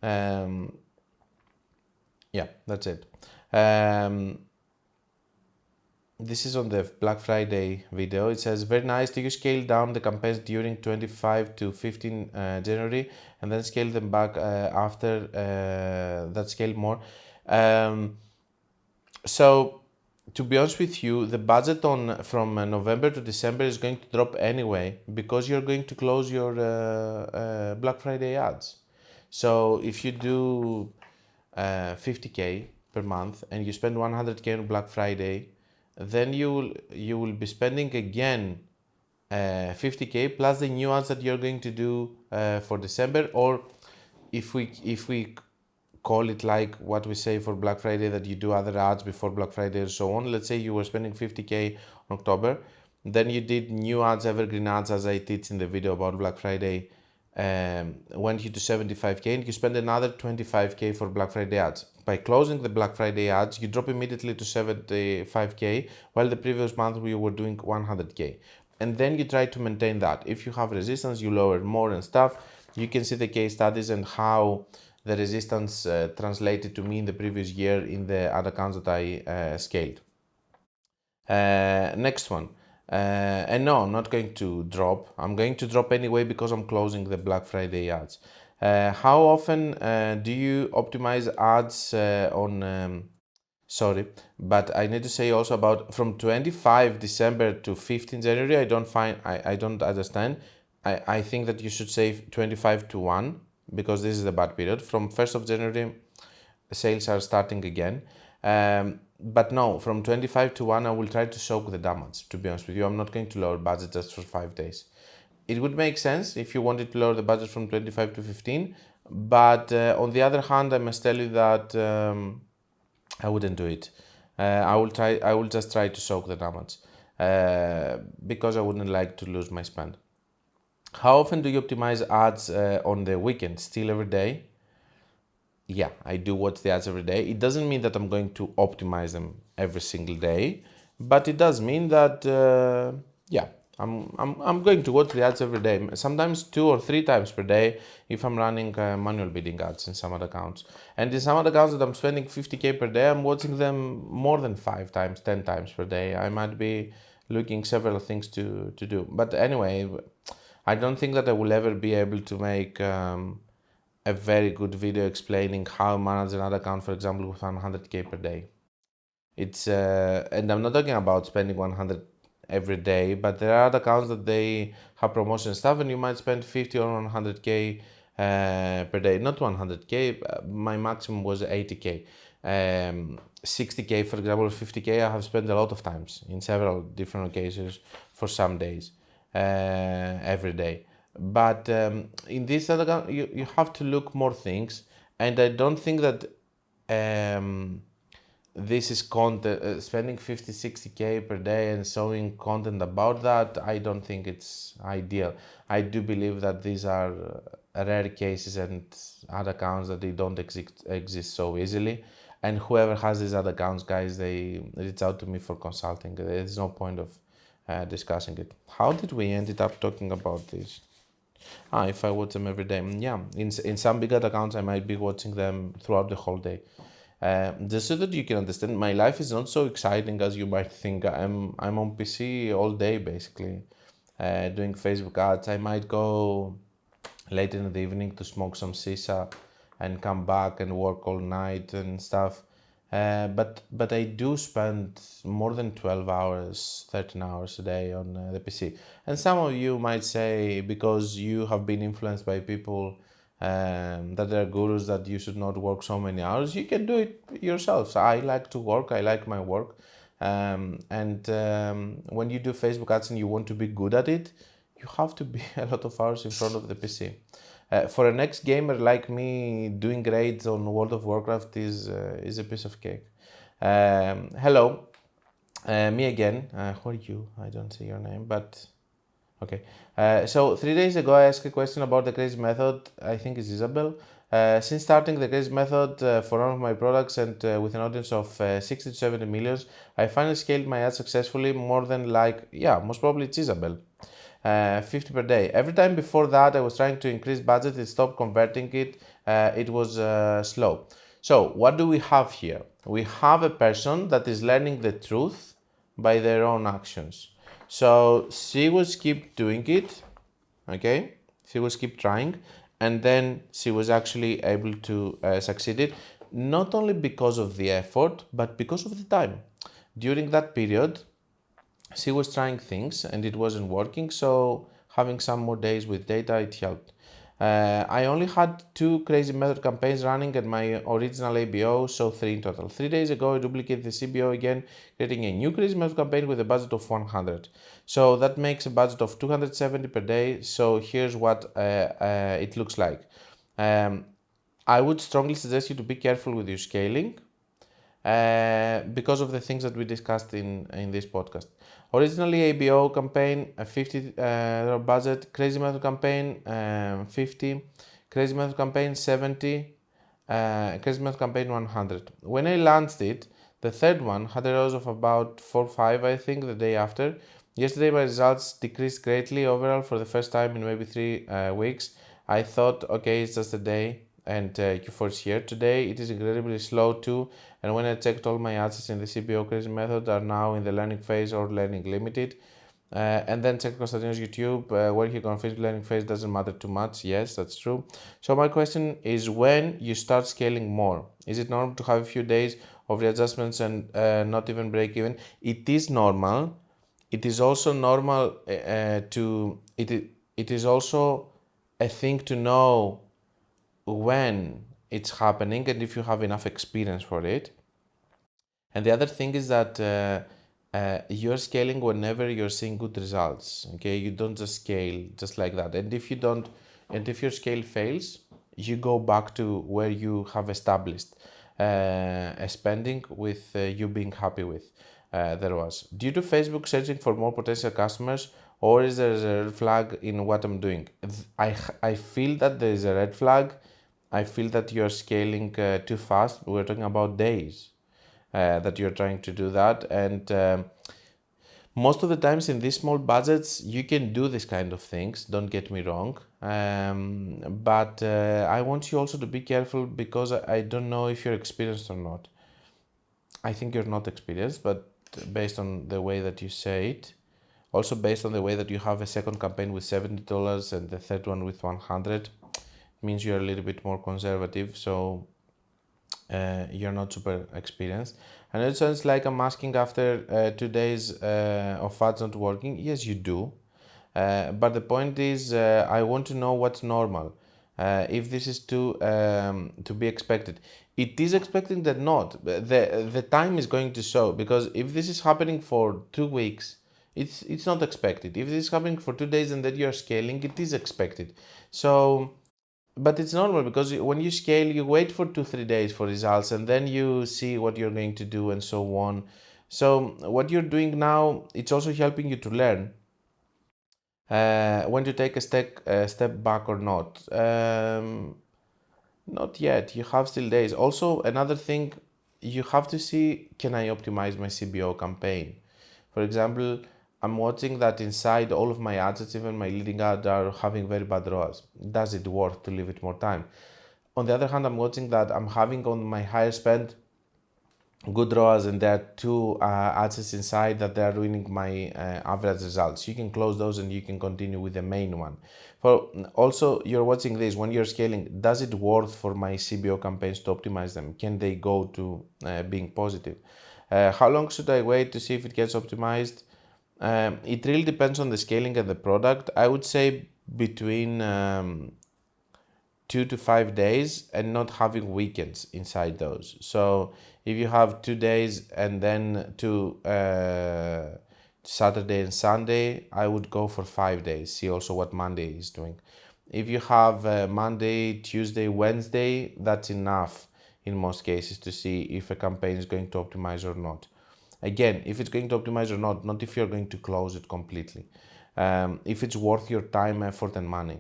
S1: Yeah, that's it. This is on the Black Friday video. It says, very nice. Do you scale down the campaigns during 25 to 15 January and then scale them back after that scale more? So to be honest with you, the budget from November to December is going to drop anyway because you're going to close your Black Friday ads. So if you do 50k per month and you spend 100k on Black Friday, then you will be spending again 50k plus the new ads that you're going to do for December, or if we call it like what we say for Black Friday, that you do other ads before Black Friday and so on. Let's say you were spending 50k on October, then you did new ads, evergreen ads, as I teach in the video about Black Friday, went you to 75k, and you spend another 25k for Black Friday ads. By closing the Black Friday ads, you drop immediately to 75k, while the previous month we were doing 100k. And then you try to maintain that. If you have resistance, you lower more and stuff. You can see the case studies and how the resistance translated to me in the previous year in the ad accounts that I scaled. Next one. And no, I'm not going to drop. I'm going to drop anyway because I'm closing the Black Friday ads. How often do you optimize ads sorry, but I need to say also about from 25 December to 15 January, I don't understand. I think that you should say 25 to 1 because this is the bad period. From 1st of January, sales are starting again. But no, from 25 to 1, I will try to soak the damage, to be honest with you. I'm not going to lower budget just for 5 days. It would make sense if you wanted to lower the budget from 25 to 15, but on the other hand, I must tell you that I wouldn't do it. I will just try to soak the damage because I wouldn't like to lose my spend. How often do you optimize ads on the weekend? Still every day? Yeah, I do watch the ads every day. It doesn't mean that I'm going to optimize them every single day, but it does mean that yeah, I'm going to watch the ads every day. Sometimes 2 or 3 times per day if I'm running manual bidding ads in some other accounts. And in some other accounts that I'm spending 50k per day, I'm watching them more than 5 times, 10 times per day. I might be looking several things to do. But anyway, I don't think that I will ever be able to make a very good video explaining how to manage an ad account, for example, with 100k per day. It's and I'm not talking about spending 100 every day, but there are ad accounts that they have promotion stuff, and you might spend 50 or 100k per day. Not 100k. My maximum was 80k. 60k, for example, 50k. I have spent a lot of times in several different occasions for some days, every day. But in this other account, you have to look more things, and I don't think that this is content, spending 50, 60k per day and showing content about that. I don't think it's ideal. I do believe that these are rare cases and ad accounts that they don't exist so easily. And whoever has these ad accounts, guys, they reach out to me for consulting. There's no point of discussing it. How did we ended up talking about this? If I watch them every day, yeah. In some big ad accounts, I might be watching them throughout the whole day. Just so that you can understand, my life is not so exciting as you might think. I'm on PC all day basically, doing Facebook ads. I might go late in the evening to smoke some shisha and come back and work all night and stuff. But I do spend more than 12 hours, 13 hours a day on the PC. And some of you might say, because you have been influenced by people that are gurus, that you should not work so many hours. You can do it yourself. So I like to work. I like my work. And when you do Facebook ads and you want to be good at it, you have to be a lot of hours in front of the PC. For an ex-gamer like me, doing raids on World of Warcraft is a piece of cake. Hello, me again. Who are you? I don't see your name, but okay. So 3 days ago, I asked a question about the crazy method. I think it's Isabel. Since starting the crazy method for one of my products and with an audience of 60 to 70 millions, I finally scaled my ads successfully, more than most probably it's Isabel. 50 per day. Every time before that, I was trying to increase budget, it stopped converting it. It was slow. So what do we have here? We have a person that is learning the truth by their own actions. So she was keep doing it, okay? She was keep trying, and then she was actually able to succeed it, not only because of the effort, but because of the time. During that period, she was trying things and it wasn't working, so having some more days with data, it helped. I only had 2 crazy method campaigns running at my original ABO, so 3 in total. 3 days ago, I duplicated the CBO again, creating a new crazy method campaign with a budget of 100. So that makes a budget of 270 per day. So here's what it looks like. I would strongly suggest you to be careful with your scaling because of the things that we discussed in this podcast. Originally, ABO campaign, a $50 budget, crazy method campaign, 50, crazy method campaign, 70, crazy method campaign, 100. When I launched it, the third one had a ROAS of about 4 or 5, I think, the day after. Yesterday, my results decreased greatly overall for the first time in maybe 3 weeks. I thought, okay, it's just a day, and Q4 is here. Today, it is incredibly slow too, and when I checked, all my ads in the CBO crazy method are now in the learning phase or learning limited. And then check Constantino's YouTube, where he confirms learning phase doesn't matter too much. Yes, that's true. So my question is, when you start scaling more, is it normal to have a few days of readjustments and not even break even? It is normal. It is also normal it is also a thing to know when it's happening and if you have enough experience for it. And the other thing is that you're scaling whenever you're seeing good results. Okay, you don't just scale just like that. And if your scale fails, you go back to where you have established a spending with you being happy with. There was due to Facebook searching for more potential customers, or is there a red flag in what I'm doing? I feel that there is a red flag. I feel that you're scaling too fast. We're talking about days that you're trying to do that, and most of the times in these small budgets you can do this kind of things, don't get me wrong, but I want you also to be careful because I don't know if you're experienced or not. I think you're not experienced, but based on the way that you say it, also based on the way that you have a second campaign with $70 and the third one with 100, means you're a little bit more conservative, so you're not super experienced. And it sounds like I'm asking after 2 days of ads not working. Yes, you do. But the point is, I want to know what's normal. If this is to be expected. It is expected that not. The time is going to show, because if this is happening for 2 weeks, it's not expected. If this is happening for 2 days and then you're scaling, it is expected. So, but it's normal, because when you scale, you wait for 2-3 days for results and then you see what you're going to do and so on. So what you're doing now, it's also helping you to learn when to take a step back or not. Not yet. You have still days. Also, another thing, you have to see, can I optimize my CBO campaign? For example, I'm watching that inside all of my ads, even my leading ads, are having very bad ROAS. Does it worth to leave it more time? On the other hand, I'm watching that I'm having on my higher spend good ROAS, and there are 2 ads inside that they are ruining my average results. You can close those and you can continue with the main one. For also, you're watching this when you're scaling. Does it worth for my CBO campaigns to optimize them? Can they go to being positive? How long should I wait to see if it gets optimized? It really depends on the scaling and the product. I would say between 2 to 5 days, and not having weekends inside those. So if you have 2 days and then 2 Saturday and Sunday, I would go for 5 days. See also what Monday is doing. If you have Monday, Tuesday, Wednesday, that's enough in most cases to see if a campaign is going to optimize or not. Again, if it's going to optimize or not if you're going to close it completely. If it's worth your time, effort, and money.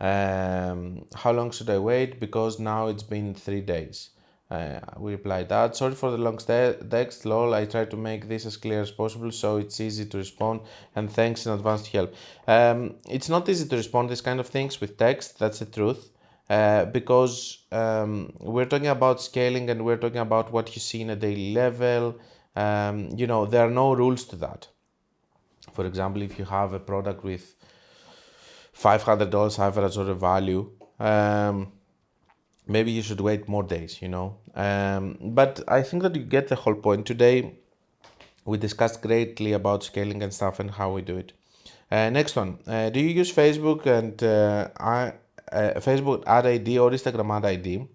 S1: How long should I wait? Because now it's been 3 days. We replied that. Sorry for the long text, lol. I try to make this as clear as possible so it's easy to respond, and thanks in advance to help. It's not easy to respond these kind of things with text, that's the truth. Because we're talking about scaling and we're talking about what you see in a daily level. There are no rules to that. For example, if you have a product with $500 average order value, maybe you should wait more days, But I think that you get the whole point. Today, we discussed greatly about scaling and stuff and how we do it. Next one. Do you use Facebook and Facebook ad ID or Instagram ad ID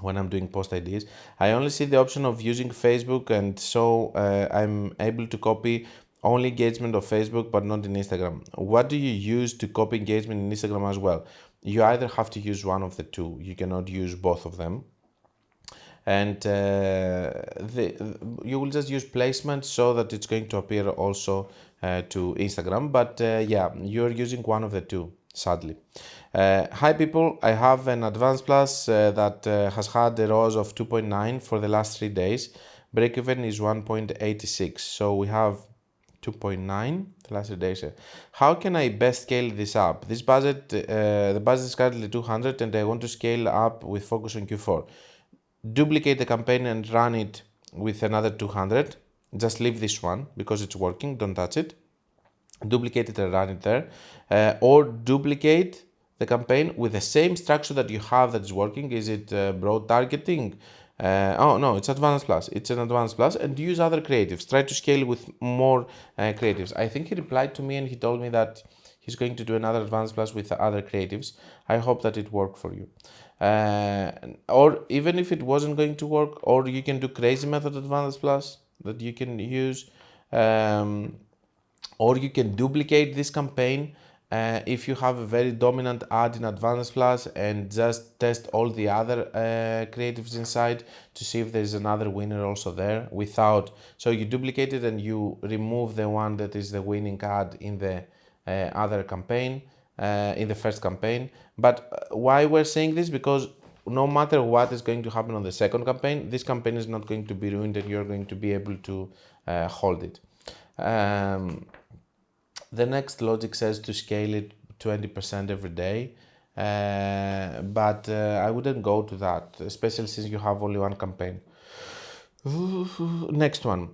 S1: when I'm doing post IDs? I only see the option of using Facebook, and so I'm able to copy only engagement of Facebook but not in Instagram. What do you use to copy engagement in Instagram as well? You either have to use one of the two. You cannot use both of them. And you will just use placement so that it's going to appear also to Instagram. But yeah, you're using one of the two, sadly. Hi people, I have an advanced plus that has had a ROAS of 2.9 for the last 3 days. Break-even is 1.86, so we have 2.9 the last 3 days. How can I best scale this up? This budget, the budget is currently 200 and I want to scale up with focus on Q4. Duplicate the campaign and run it with another 200. Just leave this one because it's working, don't touch it. Duplicate it and run it there. Or duplicate the campaign with the same structure that you have that is working. Is it broad targeting? Oh no, it's advanced plus. It's an advanced plus, and use other creatives. Try to scale with more creatives. I think he replied to me and he told me that he's going to do another advanced plus with other creatives. I hope that it worked for you. Or even if it wasn't going to work, or you can do crazy method advanced plus that you can use, or you can duplicate this campaign if you have a very dominant ad in advanced plus and just test all the other creatives inside to see if there's another winner also there without. So you duplicate it and you remove the one that is the winning ad in the other campaign, in the first campaign. But why we're saying this? Because no matter what is going to happen on the second campaign, this campaign is not going to be ruined and you're going to be able to hold it. The next logic says to scale it 20% every day, but I wouldn't go to that, especially since you have only one campaign. Next one.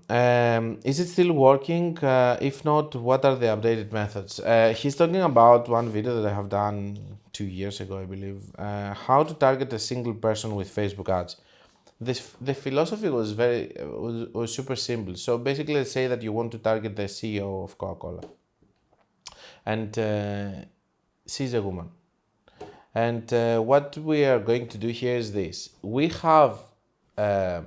S1: Is it still working? If not, what are the updated methods? He's talking about one video that I have done 2 years ago, I believe. How to target a single person with Facebook ads. The philosophy was super simple. So basically, let's say that you want to target the CEO of Coca-Cola. And she's a woman. And what we are going to do here is this. We have her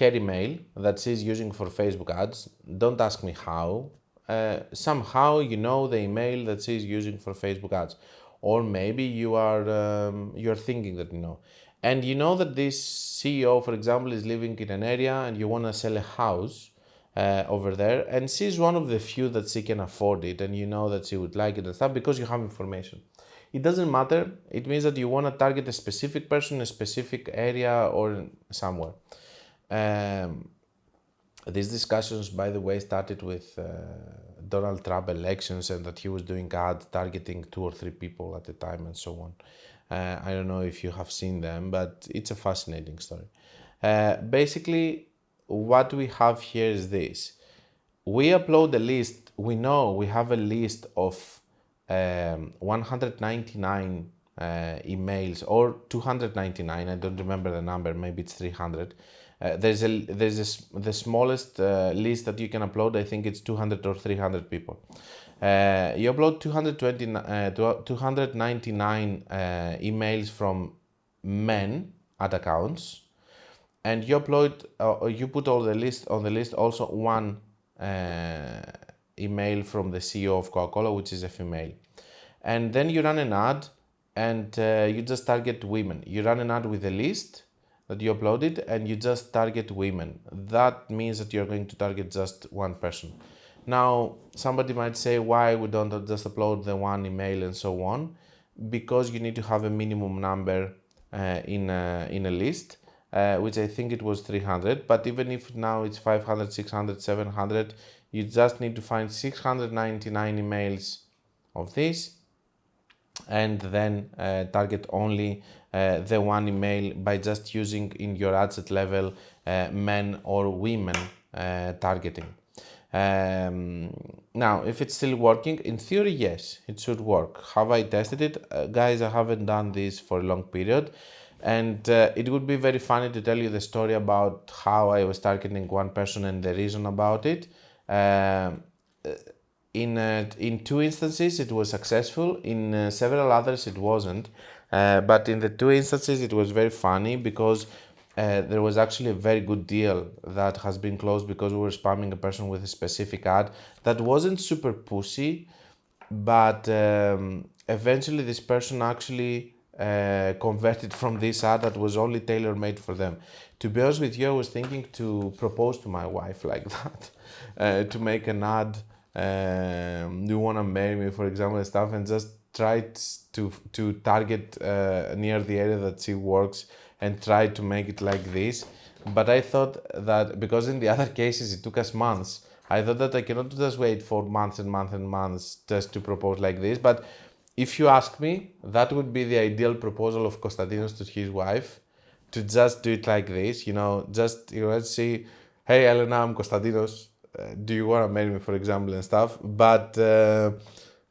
S1: email that she's using for Facebook ads. Don't ask me how. Somehow you know the email that she's using for Facebook ads. Or maybe you're thinking that you know. And you know that this CEO, for example, is living in an area and you want to sell a house over there, and she's one of the few that she can afford it, and you know that she would like it and stuff because you have information. It doesn't matter. It means that you want to target a specific person, a specific area, or somewhere. These discussions, by the way, started with Donald Trump elections and that he was doing ad targeting 2 or 3 people at a time and so on. I don't know if you have seen them, but it's a fascinating story. Basically, what we have here is this. We upload a list. We know we have a list of 199 emails or 299. I don't remember the number. Maybe it's 300. The smallest list that you can upload. I think it's 200 or 300 people. You upload 299 emails from men at accounts. And you upload, you put on the list also one email from the CEO of Coca-Cola, which is a female. And then you run an ad and you just target women. You run an ad with the list that you uploaded and you just target women. That means that you're going to target just one person. Now, somebody might say, why we don't just upload the one email and so on? Because you need to have a minimum number in a list. Which I think it was 300, but even if now it's 500, 600, 700, you just need to find 699 emails of this and then target only the one email by just using in your ad set level men or women targeting. Now, if it's still working, in theory, yes, it should work. Have I tested it? Guys, I haven't done this for a long period. And it would be very funny to tell you the story about how I was targeting one person and the reason about it. In two instances, it was successful. In several others, it wasn't. But in the two instances, it was very funny because there was actually a very good deal that has been closed because we were spamming a person with a specific ad that wasn't super pushy, but eventually this person actually converted from this ad that was only tailor-made for them. To be honest with you, I was thinking to propose to my wife like that, to make an ad, do you want to marry me, for example, and stuff, and just try to target near the area that she works and try to make it like this. But I thought that because in the other cases it took us months, I thought that I cannot just wait for months and months and months just to propose like this. But if you ask me, that would be the ideal proposal of Konstantinos to his wife, to just do it like this, let's see, hey Elena, I'm Konstantinos, do you want to marry me, for example, and stuff. But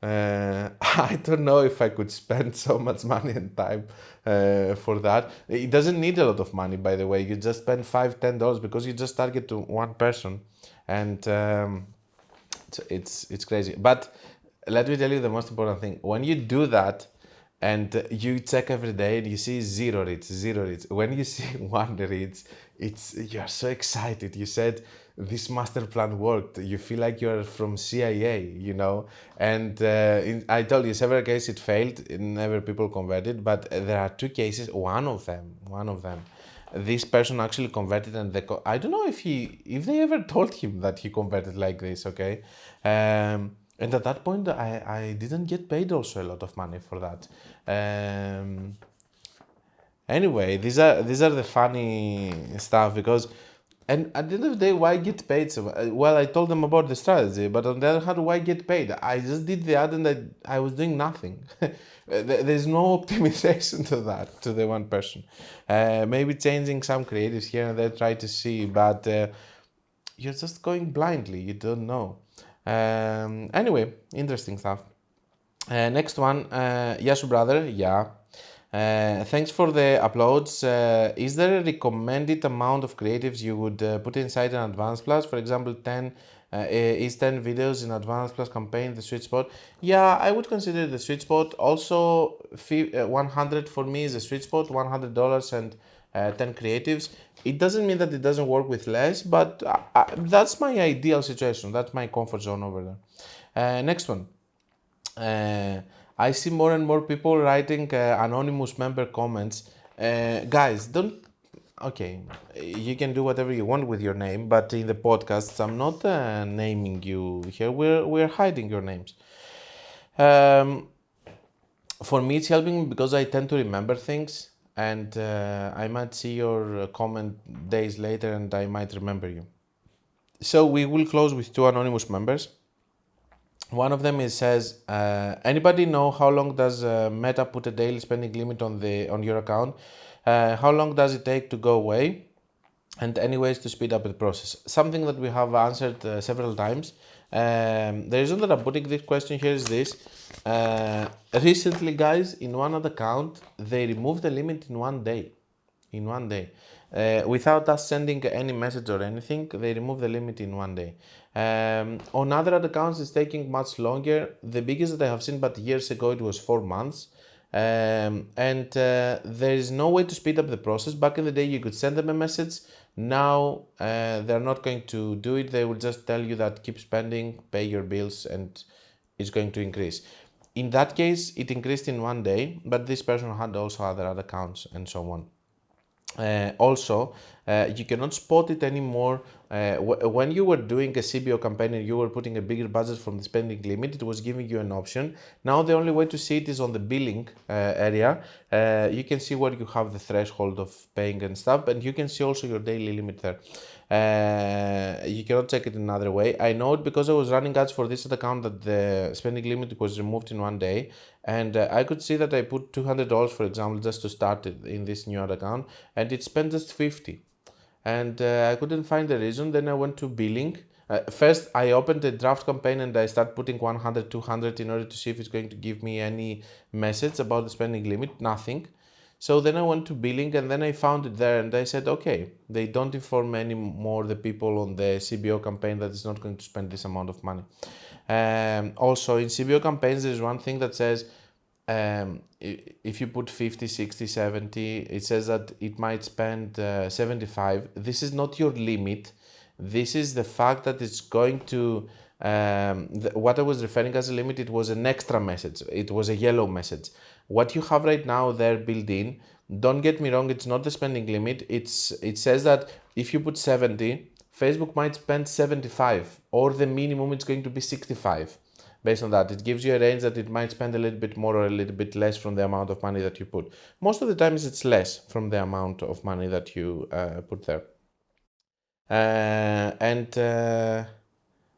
S1: I don't know if I could spend so much money and time for that. It doesn't need a lot of money, by the way. You just spend $5-10 because you just target to one person, and it's crazy. But let me tell you the most important thing. When you do that and you check every day and you see zero reads. When you see one reads, you're so excited. You said this master plan worked. You feel like you're from CIA, And I told you several cases it failed. Never people converted, but there are two cases. One of them. This person actually converted, and I don't know if they ever told him that he converted like this. Okay. And at that point, I didn't get paid also a lot of money for that. Anyway, these are the funny stuff because, and at the end of the day, why get paid? Well, I told them about the strategy, but on the other hand, why get paid? I just did the ad and I was doing nothing. There's no optimization to the one person. Maybe changing some creatives here and there, try to see, but you're just going blindly. You don't know. Anyway, interesting stuff. Next one, Yasu brother, yeah. Thanks for the uploads. Is there a recommended amount of creatives you would put inside an advanced plus? For example, 10 is 10 videos in advanced plus campaign the sweet spot? Yeah, I would consider the sweet spot. Also, 100 for me is a sweet spot, $100 and 10 creatives. It doesn't mean that it doesn't work with less, but that's my ideal situation. That's my comfort zone over there. Next one. I see more and more people writing anonymous member comments. Guys, don't. Okay, you can do whatever you want with your name, but in the podcasts, I'm not naming you here. We're hiding your names. For me, it's helping because I tend to remember things, and I might see your comment days later, and I might remember you. So we will close with two anonymous members. One of them says, anybody know how long does Meta put a daily spending limit on your account? How long does it take to go away? And any ways to speed up the process? Something that we have answered several times. The reason that I'm putting this question here is this. Recently, guys, in one other account, they removed the limit in 1 day. Without us sending any message or anything, they remove the limit in 1 day. On other accounts, it's taking much longer. The biggest that I have seen, but years ago, it was 4 months. There is no way to speed up the process. Back in the day, you could send them a message. Now, they're not going to do it. They will just tell you that keep spending, pay your bills, and it's going to increase. In that case, it increased in 1 day, but this person had also other accounts and so on. You cannot spot it anymore. When you were doing a CBO campaign and you were putting a bigger budget from the spending limit, it was giving you an option. Now the only way to see it is on the billing area. You can see where you have the threshold of paying and stuff, and you can see also your daily limit there. You cannot check it another way. I know it because I was running ads for this account that the spending limit was removed in 1 day, and I could see that I put $200, for example, just to start it in this new ad account, and it spent just $50. And I couldn't find the reason. Then I went to billing. First, I opened a draft campaign and I start putting 100, 200 in order to see if it's going to give me any message about the spending limit. Nothing. So then I went to billing and then I found it there and I said, okay, they don't inform anymore the people on the CBO campaign that it's not going to spend this amount of money. Also, in CBO campaigns, there's one thing that says if you put 50, 60, 70, it says that it might spend 75. This is not your limit. This is the fact that it's going to, what I was referring as a limit, it was an extra message. It was a yellow message. What you have right now there built in, don't get me wrong, it's not the spending limit. It says that if you put 70, Facebook might spend 75, or the minimum it's going to be 65. Based on that, it gives you a range that it might spend a little bit more or a little bit less from the amount of money that you put. Most of the times it's less from the amount of money that you put there.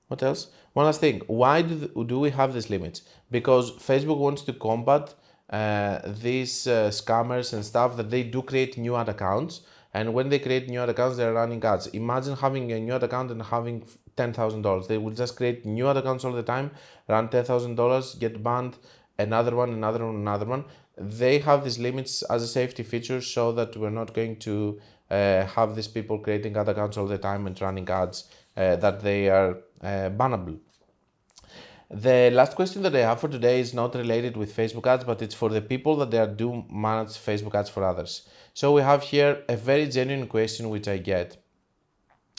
S1: What else? One last thing. Why do we have these limits? Because Facebook wants to combat these scammers and stuff that they do create new ad accounts. And when they create new ad accounts, they're running ads. Imagine having a new ad account and having $10,000. They will just create new ad accounts all the time, run $10,000, get banned, another one. They have these limits as a safety feature so that we're not going to have these people creating ad accounts all the time and running ads that they are bannable. The last question that I have for today is not related with Facebook ads, but it's for the people that do manage Facebook ads for others. So we have here a very genuine question which I get.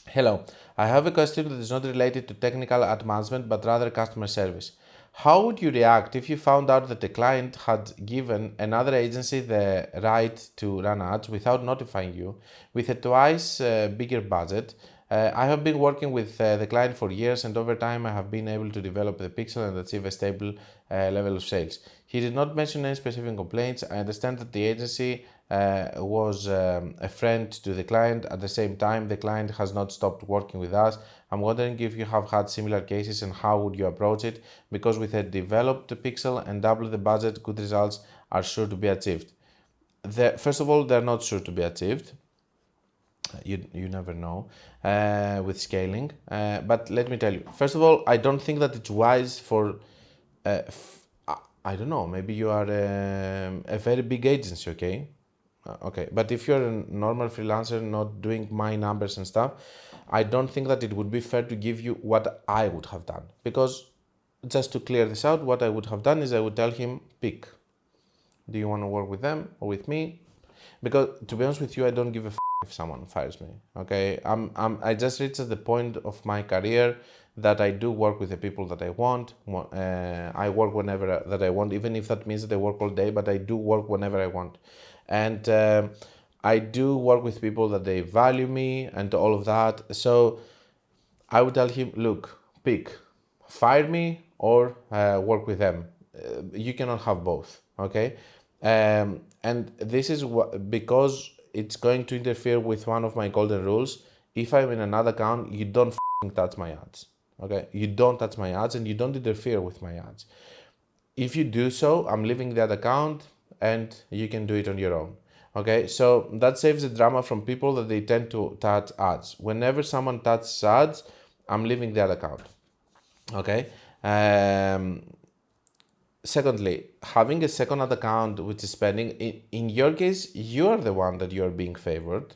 S1: Hello, I have a question that is not related to technical ad management, but rather customer service. How would you react if you found out that a client had given another agency the right to run ads without notifying you with a twice bigger budget? I have been working with the client for years, and over time I have been able to develop the pixel and achieve a stable level of sales. He did not mention any specific complaints. I understand that the agency was a friend to the client. At the same time, the client has not stopped working with us. I'm wondering if you have had similar cases and how would you approach it? Because with a developed pixel and double the budget, good results are sure to be achieved. First of all, they're not sure to be achieved. You never know with scaling. But let me tell you, first of all, I don't think that it's wise for, I don't know, maybe you are a very big agency, okay? Okay, but if you're a normal freelancer not doing my numbers and stuff, I don't think that it would be fair to give you what I would have done. Because just to clear this out, what I would have done is I would tell him, pick. Do you want to work with them or with me? Because to be honest with you, I don't give a if someone fires me. Okay, I just reached at the point of my career that I do work with the people that I want. I work whenever that I want, even if that means that I work all day, but I do work whenever I want. And I do work with people that they value me and all of that. So I would tell him, look, pick, fire me or work with them. You cannot have both, okay? And this is because it's going to interfere with one of my golden rules. If I'm in another account, you don't touch my ads, okay? You don't touch my ads and you don't interfere with my ads. If you do so, I'm leaving that account and you can do it on your own. Okay, so that saves the drama from people that they tend to touch ads. Whenever someone touches ads, I'm leaving that account. Okay. Secondly, having a second ad account which is spending, in your case, you're the one that you're being favored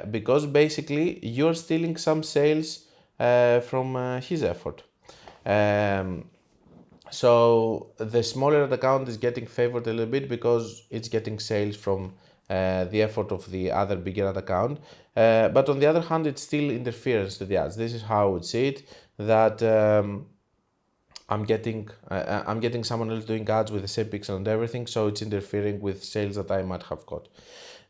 S1: because basically you're stealing some sales from his effort. So the smaller ad account is getting favored a little bit because it's getting sales from the effort of the other bigger ad account. But on the other hand, it's still interference to the ads. This is how I would see it, that I'm getting someone else doing ads with the same pixel and everything, so it's interfering with sales that I might have got.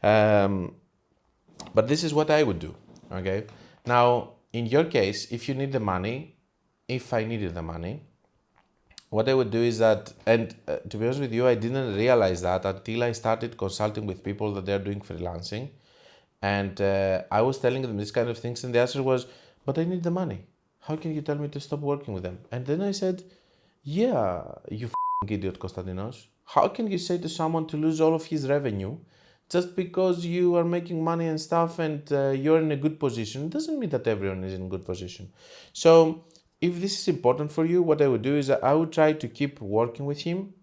S1: But this is what I would do, okay? Now, in your case, if you need the money, if I needed the money, what I would do is that, and to be honest with you, I didn't realize that until I started consulting with people that they're doing freelancing. And I was telling them this kind of things, and the answer was, but I need the money. How can you tell me to stop working with them? And then I said, yeah, you idiot, Konstantinos. How can you say to someone to lose all of his revenue just because you are making money and stuff and you're in a good position doesn't mean that everyone is in a good position. So if this is important for you, what I would do is I would try to keep working with him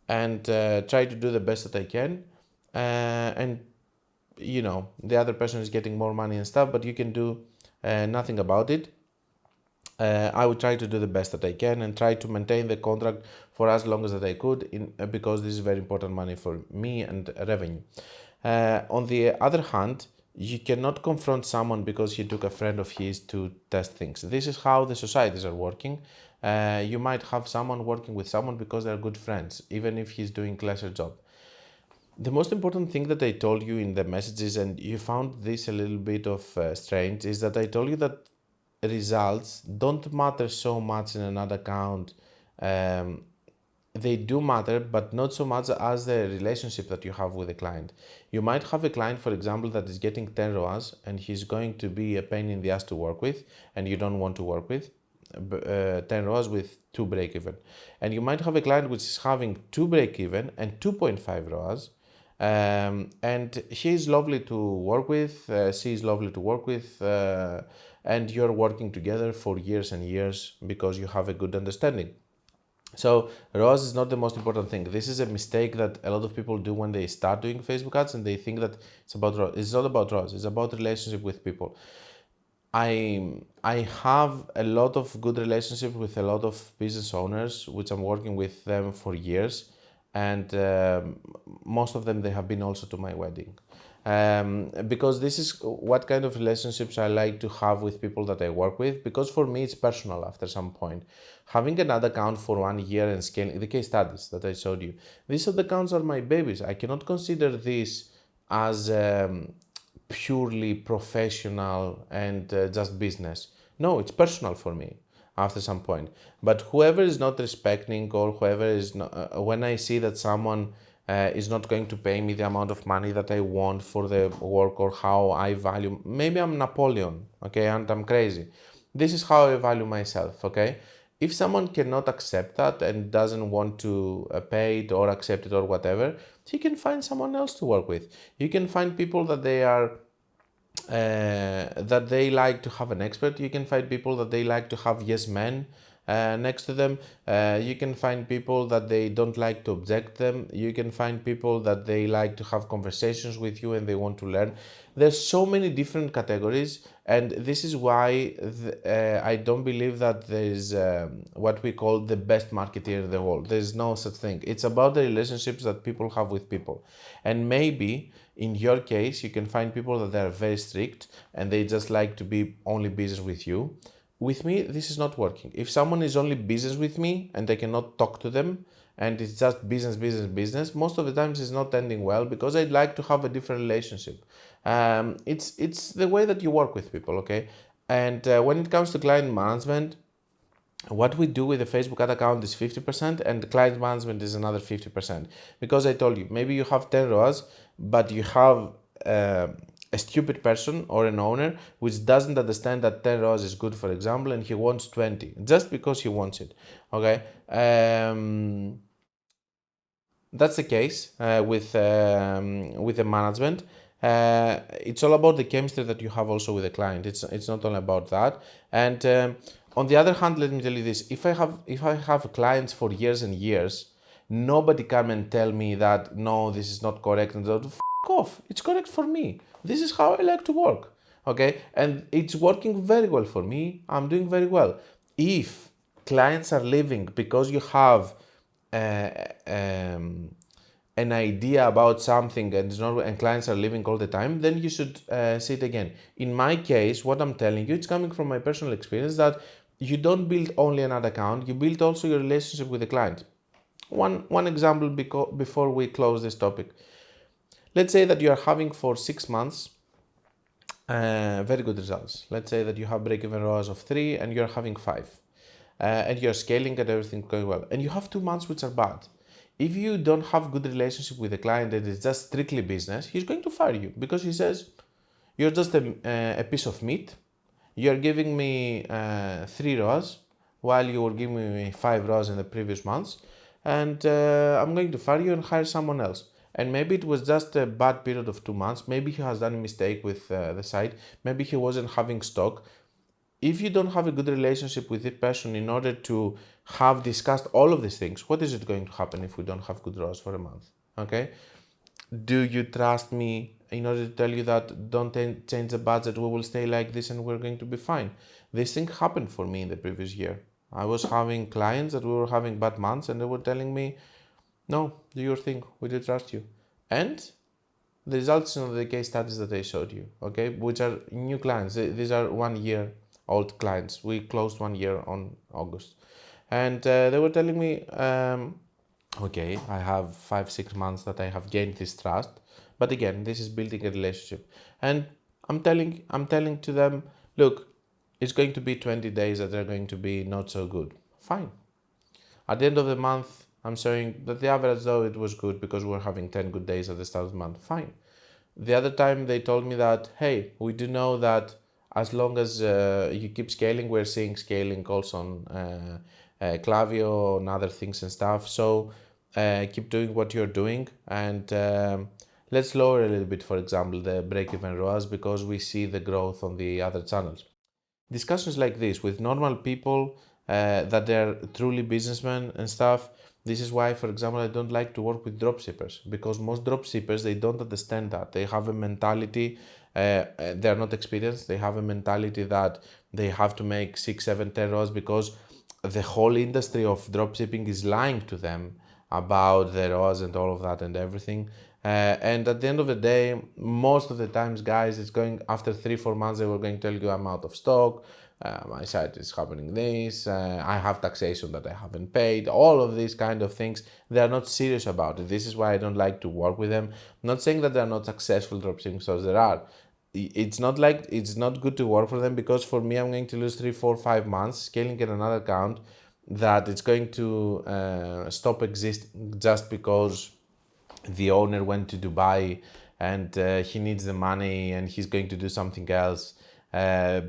S1: and try to do the best that I can. And the other person is getting more money and stuff, but you can do nothing about it. I would try to do the best that I can and try to maintain the contract for as long as that I could, because this is very important money for me and revenue. On the other hand, you cannot confront someone because he took a friend of his to test things. This is how the societies are working. You might have someone working with someone because they're good friends, even if he's doing lesser job. The most important thing that I told you in the messages, and you found this a little bit of strange, is that I told you that results don't matter so much in another account. Um, they do matter, but not so much as the relationship that you have with the client. You might have a client, for example, that is getting 10 ROAS and he's going to be a pain in the ass to work with, and you don't want to work with 10 ROAS with 2 break even. And you might have a client which is having 2 break even and 2.5 ROAS. And he is lovely to work with, she is lovely to work with, and you're working together for years and years because you have a good understanding. So ROAS is not the most important thing. This is a mistake that a lot of people do when they start doing Facebook ads, and they think that it's about ROAS. It's not about ROAS. It's about relationship with people. I have a lot of good relationship with a lot of business owners, which I'm working with them for years, and most of them, they have been also to my wedding. Because this is what kind of relationships I like to have with people that I work with, because for me it's personal after some point. Having another account for 1 year and scaling, the case studies that I showed you, these other accounts are my babies. I cannot consider this as purely professional and just business. No, it's personal for me after some point. But whoever is not respecting, or whoever is not, when I see that someone is not going to pay me the amount of money that I want for the work, or how I value, maybe I'm Napoleon, okay, and I'm crazy. This is how I value myself, okay? If someone cannot accept that and doesn't want to pay it or accept it or whatever, he can find someone else to work with. You can find people that they are that they like to have an expert. You can find people that they like to have yes men next to them. You can find people that they don't like to object them. You can find people that they like to have conversations with you and they want to learn. There's so many different categories, and this is why I don't believe that there is what we call the best marketeer in the world. There's no such thing. It's about the relationships that people have with people. And maybe in your case, you can find people that are very strict and they just like to be only business with you. With me, this is not working. If someone is only business with me and I cannot talk to them, and it's just business, most of the times it's not ending well, because I'd like to have a different relationship. It's the way that you work with people, okay? And when it comes to client management, what we do with the Facebook ad account is 50%, and client management is another 50%. Because I told you, maybe you have 10 ROAS, but you have a stupid person or an owner which doesn't understand that 10 ROAS is good, for example, and he wants 20 just because he wants it, okay? That's the case with the management. It's all about the chemistry that you have also with the client. It's not only about that. And on the other hand, let me tell you this: if I have clients for years and years, nobody come and tell me that no, this is not correct, and that, f off. It's correct for me. This is how I like to work. Okay, and it's working very well for me. I'm doing very well. If clients are leaving because you have an idea about something and clients are leaving all the time, then you should see it again. In my case, what I'm telling you, it's coming from my personal experience, that you don't build only another account, you build also your relationship with the client. One example before we close this topic. Let's say that you are having for 6 months very good results. Let's say that you have break-even ROAS of 3 and you're having 5. And you're scaling and everything going well. And you have 2 months which are bad. If you don't have good relationship with the client and it's just strictly business, he's going to fire you, because he says, you're just a piece of meat. You're giving me 3 ROAS while you were giving me 5 ROAS in the previous months. And I'm going to fire you and hire someone else. And maybe it was just a bad period of 2 months. Maybe he has done a mistake with the site. Maybe he wasn't having stock. If you don't have a good relationship with this person in order to have discussed all of these things, what is it going to happen if we don't have good ROAS for a month? Okay? Do you trust me in order to tell you that don't change the budget, we will stay like this and we're going to be fine? This thing happened for me in the previous year. I was having clients that we were having bad months and they were telling me, no, do your thing, we do trust you. And the results of the case studies that I showed you, okay, which are new clients. These are 1 year old clients. We closed 1 year on August. And they were telling me, okay, I have 5-6 months that I have gained this trust, but again, this is building a relationship. And I'm telling to them, look, it's going to be 20 days that are going to be not so good. Fine. At the end of the month, I'm showing that the average, though, it was good because we're having 10 good days at the start of the month. Fine. The other time they told me that, hey, we do know that as long as you keep scaling, we're seeing scaling also on Klaviyo and other things and stuff. So keep doing what you're doing, and let's lower a little bit, for example, the break-even ROAS because we see the growth on the other channels. Discussions like this with normal people that they're truly businessmen and stuff. This is why, for example, I don't like to work with dropshippers, because most dropshippers, they don't understand that. They have a mentality, they're not experienced. They have a mentality that they have to make 6, 7, 10 ROAS because the whole industry of dropshipping is lying to them about the ROAS and all of that and everything. And at the end of the day, most of the times, guys, it's going after 3-4 months, they were going to tell you I'm out of stock, my site is happening this, I have taxation that I haven't paid, all of these kind of things. They are not serious about it. This is why I don't like to work with them. I'm not saying that they're not successful dropshipping stores, there are. It's not like it's not good to work for them, because for me, I'm going to lose 3, 4, 5 months scaling in another account that it's going to stop existing just because the owner went to Dubai and he needs the money and he's going to do something else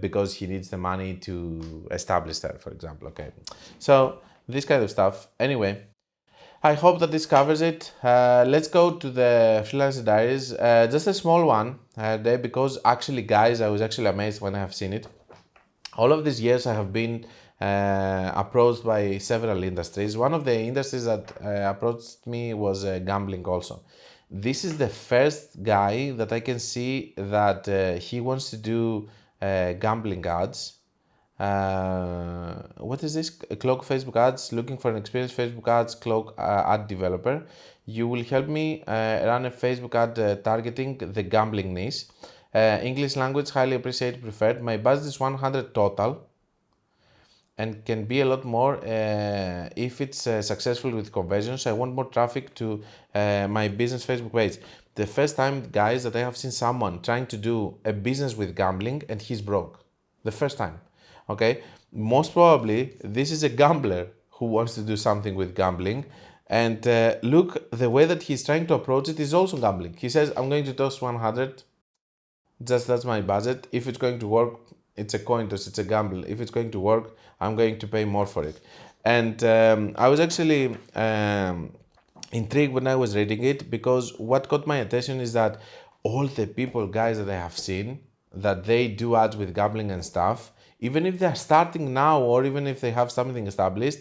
S1: because he needs the money to establish there, for example. Okay, so this kind of stuff. Anyway, I hope that this covers it. Let's go to the Freelancer Diaries. Just a small one today, because actually, guys, I was actually amazed when I have seen it. All of these years I have been approached by several industries. One of the industries that approached me was gambling also. This is the first guy that I can see that he wants to do gambling ads. What is this? Cloak Facebook ads, looking for an experienced Facebook ads Cloak ad developer. You will help me run a Facebook ad targeting the gambling niche. English language, highly appreciated, preferred. My budget is 100 total and can be a lot more if it's successful with conversions. I want more traffic to my business Facebook page. The first time, guys, that I have seen someone trying to do a business with gambling and he's broke. The first time. Okay, most probably this is a gambler who wants to do something with gambling, and look, the way that he's trying to approach it is also gambling. He says, I'm going to toss 100, just that's my budget. If it's going to work, it's a coin toss, it's a gamble. If it's going to work, I'm going to pay more for it. And I was actually intrigued when I was reading it, because what caught my attention is that all the people, guys, that I have seen that they do ads with gambling and stuff, even if they're starting now or even if they have something established,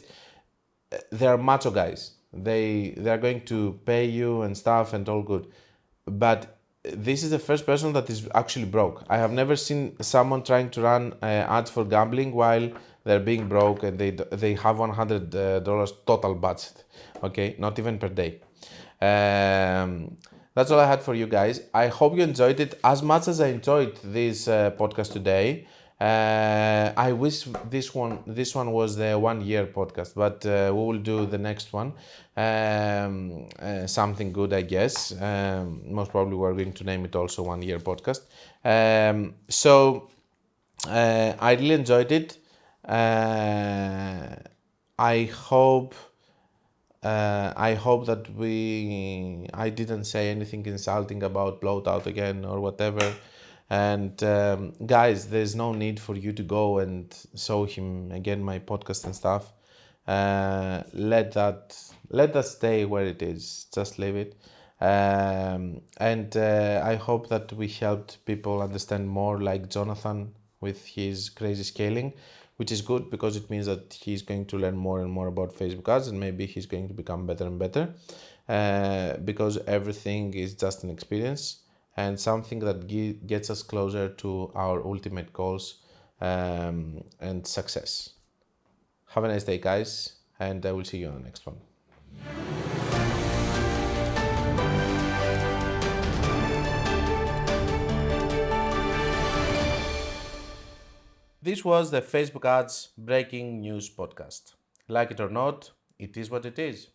S1: they're macho guys. They're going to pay you and stuff and all good. But this is the first person that is actually broke. I have never seen someone trying to run ads for gambling while they're being broke and they have $100 total budget. Okay, not even per day. That's all I had for you guys. I hope you enjoyed it as much as I enjoyed this podcast today. I wish this one was the 1 year podcast, but we will do the next one. Something good, I guess. Most probably we're going to name it also 1 year podcast. So I really enjoyed it. I hope that I didn't say anything insulting about Blotout again or whatever. And guys, there's no need for you to go and show him again my podcast and stuff. Let that stay where it is. Just leave it. And I hope that we helped people understand more, like Jonathan with his crazy scaling, which is good because it means that he's going to learn more and more about Facebook ads, and maybe he's going to become better and better, because everything is just an experience and something that gets us closer to our ultimate goals and success. Have a nice day, guys, and I will see you on the next one. This was the Facebook Ads Breaking News Podcast. Like it or not, it is what it is.